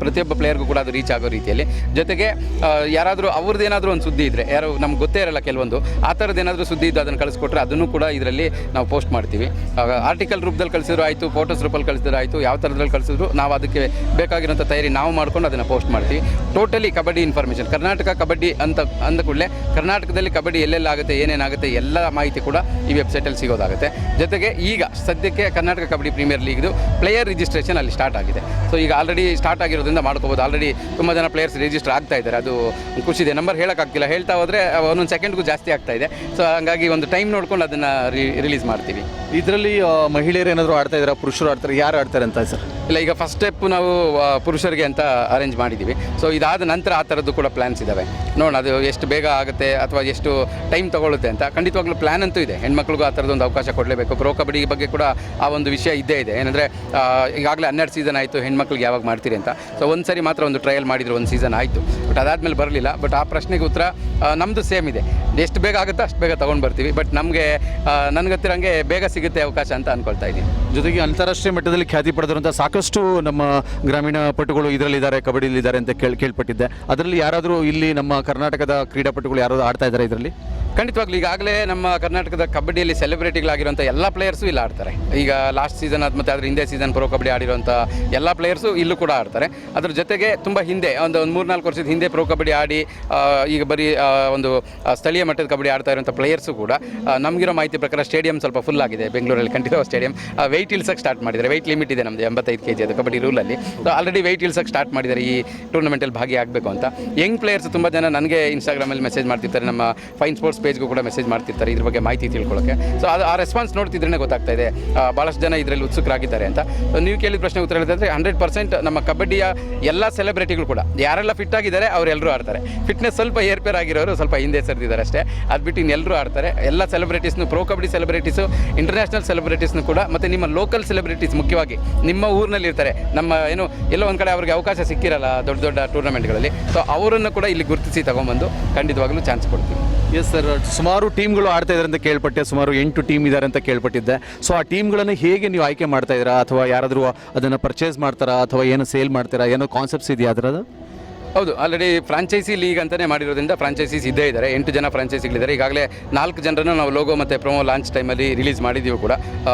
ಪ್ರತಿಯೊಬ್ಬ ಪ್ಲೇಯರ್ಗೂ ಕೂಡ ಅದು ರೀಚ್ ಆಗೋ ರೀತಿಯಲ್ಲಿ. ಜೊತೆಗೆ ಯಾರಾದರೂ ಅವ್ರದ್ದೇನಾದರೂ ಒಂದು ಸುದ್ದಿ ಇದ್ದರೆ, ಯಾರು ನಮ್ಗೆ ಗೊತ್ತೇ ಇರಲ್ಲ ಕೆಲವೊಂದು, ಆ ಥರದ್ದು ಏನಾದರೂ ಸುದ್ದಿ ಇದ್ದು ಅದನ್ನು ಕಳಿಸ್ಕೊಟ್ರೆ ಅದನ್ನು ಕೂಡ ಇದರಲ್ಲಿ ನಾವು ಪೋಸ್ಟ್ ಮಾಡ್ತೀವಿ. ಆರ್ಟಿಕಲ್ ರೂಪದಲ್ಲಿ ಕಳಿಸಿದ್ರು ಆಯಿತು, ಫೋಟೋಸ್ ರೂಪದಲ್ಲಿ ಕಳಿಸಿದ್ರೆ ಆಯಿತು, ಯಾವ ಥರದ್ರಲ್ಲಿ ಕಳಿಸಿದ್ರು ನಾವು ಅದಕ್ಕೆ ಬೇಕಾಗಿರೋಂಥ ತಯಾರಿ ನಾವು ಮಾಡ್ಕೊಂಡು ಅದನ್ನು ಪೋಸ್ಟ್ ಮಾಡ್ತೀವಿ. ಟೋಟಲಿ ಕಬಡ್ಡಿ ಇನ್ಫಾರ್ಮೇಷನ್, ಕರ್ನಾಟಕ ಕಬಡ್ಡಿ ಅಂತ ಅಂದ ಕೂಡಲೇ ಕರ್ನಾಟಕದಲ್ಲಿ ಕಬಡ್ಡಿ ಎಲ್ಲೆಲ್ಲಾಗುತ್ತೆ, ಏನೇನಾಗುತ್ತೆ ಎಲ್ಲ ಮಾಹಿತಿ ಕೂಡ ಈ ವೆಬ್ಸೈಟಲ್ಲಿ ಸಿಗೋದಾಗುತ್ತೆ. ಜೊತೆಗೆ ಈಗ ಸದ್ಯಕ್ಕೆ ಕರ್ನಾಟಕ ಕಬಡ್ಡಿ ಪ್ರೀಮಿಯರ್ ಲೀಗ್ದು ಪ್ಲೇಯರ್ ರಿಜಿಸ್ಟ್ರೇಷನ್ ಅಲ್ಲಿ ಸ್ಟಾರ್ಟ್ ಆಗಿದೆ. ಸೊ ಈಗ ಆಲ್ರೆಡಿ ಸ್ಟಾರ್ಟ್ ಆಗಿರೋದ್ರಿಂದ ಮಾಡ್ಕೋಬೋದು. ಆಲ್ರೆಡಿ ತುಂಬ ಜನ ಪ್ಲೇಯರ್ಸ್ ರಿಜಿಸ್ಟರ್ ಆಗ್ತಾ ಇದ್ದಾರೆ, ಅದು ಖುಷಿದೆ. ನಂಬರ್ ಹೇಳೋಕ್ಕಾಗ್ತಿಲ್ಲ, ಹೇಳ್ತಾ ಹೋದರೆ ಒಂದೊಂದು ಸೆಕೆಂಡ್ಗೂ ಜಾಸ್ತಿ ಆಗ್ತಾ ಇದೆ. ಸೊ ಹಾಗಾಗಿ ಒಂದು ಟೈಮ್ ನೋಡ್ಕೊಂಡು ಅದನ್ನು ರಿಲೀಸ್ ಮಾಡ್ತೀವಿ. ಇದರಲ್ಲಿ ಮಹಿಳೆಯರು ಏನಾದರೂ ಆಡ್ತಾ ಇದ್ದಾರೆ, ಪುರುಷರು ಆಡ್ತಾರೆ, ಯಾರು ಆಡ್ತಾರೆ ಅಂತ ಸರ್? ಇಲ್ಲ, ಈಗ ಫಸ್ಟ್ ಸ್ಟೆಪ್ ನಾವು ಪುರುಷರಿಗೆ ಅಂತ ಅರೇಂಜ್ ಮಾಡಿದ್ದೀವಿ. ಸೊ ಇದಾದ ನಂತರ ಆ ಥರದ್ದು ಕೂಡ ಪ್ಲ್ಯಾನ್ಸ್ ಇದ್ದಾವೆ. ನೋಡೋಣ ಅದು ಎಷ್ಟು ಬೇಗ ಆಗುತ್ತೆ ಅಥವಾ ಎಷ್ಟು ಟೈಮ್ ತೊಗೊಳುತ್ತೆ ಅಂತ. ಖಂಡಿತವಾಗ್ಲೂ ಪ್ಲ್ಯಾನ್ ಅಂತೂ ಇದೆ, ಹೆಣ್ಮಕ್ಳಿಗೂ ಆ ಥರದ್ದೊಂದು ಅವಕಾಶ ಕೊಡಲೇಬೇಕು. ಪ್ರೋ ಕಬಡ್ಡಿ ಬಗ್ಗೆ ಕೂಡ ಆ ಒಂದು ವಿಷಯ ಇದ್ದೇ ಇದೆ. ಏನಂದರೆ ಈಗಾಗಲೇ 12 ಸೀಸನ್ ಆಯಿತು, ಹೆಣ್ಮಕ್ಳಿಗೆ ಯಾವಾಗ ಮಾಡ್ತೀರಿ ಅಂತ. ಸೊ ಒಂದು ಸರಿ ಮಾತ್ರ ಒಂದು ಟ್ರಯಲ್ ಮಾಡಿದ್ರು, ಒಂದು ಸೀಸನ್ ಆಯಿತು, ಬಟ್ ಅದಾದಮೇಲೆ ಬರಲಿಲ್ಲ. ಬಟ್ ಆ ಪ್ರಶ್ನೆಗೆ ಉತ್ತರ ನಮ್ಮದು ಸೇಮ್ ಇದೆ, ಎಷ್ಟು ಬೇಗ ಆಗುತ್ತೋ ಅಷ್ಟು ಬೇಗ ತೊಗೊಂಡು ಬರ್ತೀವಿ. ಬಟ್ ನಮಗೆ ನನಗೆ ಗೊತ್ತಿರೋಂಗೆ ಬೇಗ ಸಿಗುತ್ತೆ ಅವಕಾಶ ಅಂತ ಅಂದ್ಕೊಳ್ತಾ ಇದ್ದೀನಿ. ಜೊತೆಗೆ ಅಂತಾರಾಷ್ಟ್ರೀಯ ಮಟ್ಟದಲ್ಲಿ ಖ್ಯಾತಿ ಪಡೆದಿರುವಂಥ ಸಾಕಷ್ಟು ನಮ್ಮ ಗ್ರಾಮೀಣ ಪಟುಗಳು ಇದರಲ್ಲಿದ್ದಾರೆ, ಕಬಡ್ಡಿಲಿದ್ದಾರೆ ಅಂತ ಕೇಳ್ಪಟ್ಟಿದ್ದೆ. ಅದರಲ್ಲಿ ಯಾರಾದರೂ ಇಲ್ಲಿ ನಮ್ಮ ಕರ್ನಾಟಕದ ಕ್ರೀಡಾಪಟುಗಳು ಯಾರಾದರೂ ಆಡ್ತಾ ಇದ್ದಾರೆ ಇದರಲ್ಲಿ? ಖಂಡಿತವಾಗ್ಲೂ ಈಗಾಗಲೇ ನಮ್ಮ ಕರ್ನಾಟಕದ ಕಬಡ್ಡಿಯಲ್ಲಿ ಸೆಲೆಬ್ರಿಟಿಗಳಾಗಿರುವಂಥ ಎಲ್ಲ ಪ್ಲೇಯರ್ಸು ಇಲ್ಲಿ ಆಡ್ತಾರೆ. ಈಗ ಲಾಸ್ಟ್ ಸೀಸನ್ ಮತ್ತು ಅದ್ರ ಹಿಂದೆ ಸೀಸನ್ ಪ್ರೋ ಕಬಡ್ಡಿ ಆಡಿರುವಂಥ ಎಲ್ಲ ಪ್ಲೇಯರ್ಸು ಇಲ್ಲೂ ಕೂಡ ಆಡ್ತಾರೆ. ಅದ್ರ ಜೊತೆಗೆ ತುಂಬ ಹಿಂದೆ ಒಂದು 3-4 ವರ್ಷದ ಹಿಂದೆ ಪ್ರೋ ಕಬಡ್ಡಿ ಆಡಿ ಈಗ ಬರೀ ಒಂದು ಸ್ಥಳೀಯ ಮಟ್ಟದ ಕಬಡ್ಡಿ ಆಡ್ತಾ ಇರುವಂಥ ಪ್ಲೇಯರ್ಸು ಕೂಡ ನಮಗಿರೋ ಮಾಹಿತಿ ಪ್ರಕಾರ ಸ್ಟೇಡಿಯಂ ಸ್ವಲ್ಪ ಫುಲ್ ಆಗಿದೆ. ಬೆಂಗಳೂರಲ್ಲಿ ಕಂಠೀರವ ಸ್ಟೇಡಿಯಂ ವೆಯ್ಟ್ ಇಳಿಸೋಕ್ಕೆ ಸ್ಟಾರ್ಟ್ ಮಾಡಿದ್ದಾರೆ. ವೆಯ್ಟ್ ಲಿಮಿಟ್ ಇದೆ ನಮ್ಮದು 85 kg ಅದು ಕಬಡ್ಡಿ ರೂಲಲ್ಲಿ. ಆಲ್ರೆಡಿ ವೆಯ್ಟ್ ಇಳಿಸೋಕ್ಕೆ ಸ್ಟಾರ್ಟ್ ಮಾಡಿದ್ದಾರೆ ಈ ಟೂರ್ನಮೆಂಟಲ್ಲಿ ಭಾಗಿಯಾಗಬೇಕು ಅಂತ. ಯಂಗ್ ಪ್ಲೇಯರ್ಸ್ ತುಂಬ ಜನ ನನಗೆ ಇನ್ಸ್ಟಾಗ್ರಾಮಲ್ಲಿ ಮೆಸೇಜ್ ಮಾಡ್ತಿರ್ತಾರೆ, ನಮ್ಮ ಫೈನ್ ಸ್ಪೋರ್ಟ್ಸ್ ಪೇಜ್ಗೂ ಕೂಡ ಮೆಸೇಜ್ ಮಾಡ್ತಿರ್ತಾರೆ ಇದ್ರ ಬಗ್ಗೆ ಮಾಹಿತಿ ತಿಳ್ಕೊಳ್ಳೋಕ್ಕೆ. ಸೊ ಅದು ಆ ರೆಸ್ಪಾನ್ಸ್ ನೋಡ್ತಿದ್ರೇ ಗೊತ್ತಾಗ್ತಾ ಇದೆ ಭಾಳಷ್ಟು ಜನ ಇದರಲ್ಲಿ ಉತ್ಸುಕರಾಗಿದ್ದಾರೆ ಅಂತ. ನೀವು ಕೇಳಿದ ಪ್ರಶ್ನೆ ಉತ್ತರ ಹೇಳಿದ್ರೆ 100% ನಮ್ಮ ಕಬಡ್ಡಿಯ ಎಲ್ಲ ಸೆಲೆಬ್ರಿಟಿಗಳು ಕೂಡ ಯಾರೆಲ್ಲ ಫಿಟ್ ಆಗಿದ್ದಾರೆ ಅವರೆಲ್ಲರೂ ಆಡ್ತಾರೆ. ಫಿಟ್ನೆಸ್ ಸ್ವಲ್ಪ ಏರ್ಪೇರ್ ಆಗಿರೋರು ಸ್ವಲ್ಪ ಹಿಂದೆ ಸರಿದಿದ್ದಾರೆ ಅಷ್ಟೇ. ಅದು ಬಿಟ್ಟು ಇನ್ನೆಲ್ಲರೂ ಆಡ್ತಾರೆ. ಎಲ್ಲ ಸೆಲೆಬ್ರಿಟೀಸ್ನು, ಪ್ರೋ ಕಬಡ್ಡಿ ಸೆಲೆಬ್ರಿಟೀಸು, ಇಂಟರ್ನ್ಯಾಷನಲ್ ಸೆಲೆಬ್ರಿಟೀಸ್ನು ಕೂಡ, ಮತ್ತು ನಿಮ್ಮ ಲೋಕಲ್ ಸೆಲೆಬ್ರಿಟೀಸ್ ಮುಖ್ಯವಾಗಿ ನಿಮ್ಮ ಊರಿನಲ್ಲಿ ಇರ್ತಾರೆ. ನಮ್ಮ ಏನು ಎಲ್ಲೋ ಒಂದು ಕಡೆ ಅವ್ರಿಗೆ ಅವಕಾಶ ಸಿಕ್ಕಿರಲ್ಲ ದೊಡ್ಡ ದೊಡ್ಡ ಟೂರ್ನಮೆಂಟ್ಗಳಲ್ಲಿ. ಸೊ ಅವರನ್ನು ಕೂಡ ಇಲ್ಲಿ ಗುರುತಿಸಿ ತಗೊಂಬಂದು ಖಂಡಿತವಾಗಲೂ ಚಾನ್ಸ್ ಕೊಡ್ತೀವಿ. ಎಸ್ ಸರ್, ಸುಮಾರು ಟೀಮ್ಗಳು ಆಡ್ತಾ ಇದ್ದಾರೆ ಅಂತ ಕೇಳ್ಪಟ್ಟೆ. ಸುಮಾರು 8 ಟೀಮ್ ಇದ್ದಾರೆ ಅಂತ ಕೇಳ್ಪಟ್ಟಿದ್ದೆ. ಸೊ ಆ ಟೀಮ್ಗಳನ್ನು ಹೇಗೆ ನೀವು ಆಯ್ಕೆ ಮಾಡ್ತಾ ಇದ್ದೀರಾ, ಅಥವಾ ಯಾರಾದರೂ ಅದನ್ನು ಪರ್ಚೇಸ್ ಮಾಡ್ತಾರಾ, ಅಥವಾ ಏನು ಸೇಲ್ ಮಾಡ್ತೀರಾ, ಏನೋ ಕಾನ್ಸೆಪ್ಟ್ಸ್ ಇದೆಯಾ ಅದರದ್ದು? ಹೌದು, ಆಲ್ರೆಡಿ ಫ್ರಾಂಚೈಸಿ ಲೀಗ್ ಅಂತಲೇ ಮಾಡಿರೋದ್ರಿಂದ ಫ್ರಾಂಚೈಸೀಸ್ ಇದ್ದೇ ಇದ್ದಾರೆ. 8 ಜನ ಫ್ರಾಂಚೈಸಿಗಳಿದ್ದಾರೆ. ಈಗಾಗಲೇ 4 ಜನರನ್ನು ನಾವು ಲೋಗೋ ಮತ್ತು ಪ್ರೊಮೋ ಲಾಂಚ್ ಟೈಮಲ್ಲಿ ರಿಲೀಸ್ ಮಾಡಿದ್ದೀವಿ ಕೂಡ.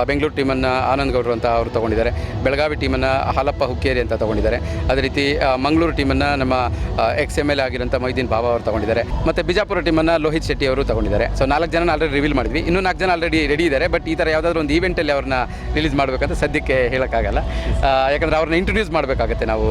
ಬೆಂಗಳೂರು ಟೀಮನ್ನು ಆನಂದ್ ಗೌಡ್ರು ಅಂತ ಅವರು ತೊಗೊಂಡಿದ್ದಾರೆ. ಬೆಳಗಾವಿ ಟೀಮನ್ನು ಹಾಲಪ್ಪ ಹುಕ್ಕೇರಿ ಅಂತ ತೊಗೊಂಡಿದ್ದಾರೆ. ಅದೇ ರೀತಿ ಮಂಗಳೂರು ಟೀಮನ್ನು ನಮ್ಮ XML ಆಗಿರೋಂಥ ಮೊಯ್ದೀನ್ ಬಾಬಾ ಅವರು ತೊಗೊಂಡಿದ್ದಾರೆ. ಮತ್ತು ಬಿಜಾಪುರ ಟೀಮನ್ನು ಲೋಹಿತ್ ಶೆಟ್ಟಿ ಅವರು ತೊಗೊಂಡಿದ್ದಾರೆ. ಸೊ 4 ಜನ ಆಲ್ರೆಡಿ ರಿವೀಲ್ ಮಾಡಿದ್ವಿ. ಇನ್ನೂ 4 ಜನ ಆಲ್ರೆಡಿ ರೆಡಿ ಇದ್ದಾರೆ. ಬಟ್ ಈ ಥರ ಯಾವುದಾದ್ರೂ ಒಂದು ಈವೆಂಟಲ್ಲಿ ಅವ್ರನ್ನ ರಿಲೀಸ್ ಮಾಡಬೇಕಂತ ಸದ್ಯಕ್ಕೆ ಹೇಳೋಕ್ಕಾಗಲ್ಲ. ಯಾಕಂದರೆ ಅವ್ರನ್ನ ಇಂಟ್ರೊಡ್ಯೂಸ್ ಮಾಡಬೇಕಾಗತ್ತೆ ನಾವು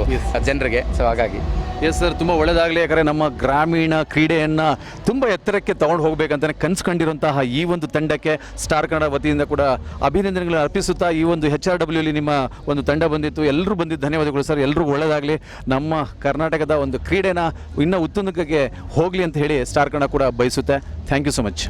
ಜನರಿಗೆ. ಸೊ ಹಾಗಾಗಿ ಎಸ್ ಸರ್, ತುಂಬ ಒಳ್ಳೆಯದಾಗಲಿ. ಯಾಕಂದರೆ ನಮ್ಮ ಗ್ರಾಮೀಣ ಕ್ರೀಡೆಯನ್ನು ತುಂಬ ಎತ್ತರಕ್ಕೆ ತೊಗೊಂಡು ಹೋಗಬೇಕಂತಲೇ ಕನಸು ಕಂಡಿರುವಂತಹ ಈ ಒಂದು ತಂಡಕ್ಕೆ ಸ್ಟಾರ್ ಕನ್ನಡ ವತಿಯಿಂದ ಕೂಡ ಅಭಿನಂದನೆಗಳನ್ನು ಅರ್ಪಿಸುತ್ತಾ ಈ ಒಂದು HRWಲಿ ನಿಮ್ಮ ಒಂದು ತಂಡ ಬಂದಿತ್ತು. ಎಲ್ಲರೂ ಬಂದಿದ್ದು ಧನ್ಯವಾದಗಳು ಸರ್. ಎಲ್ಲರೂ ಒಳ್ಳೆಯದಾಗಲಿ. ನಮ್ಮ ಕರ್ನಾಟಕದ ಒಂದು ಕ್ರೀಡೆನ ಇನ್ನೂ ಉತ್ತುಂಗಕ್ಕೆ ಹೋಗಲಿ ಅಂತ ಹೇಳಿ ಸ್ಟಾರ್ ಕನ್ನಡ ಕೂಡ ಬಯಸುತ್ತೆ. Thank you so much.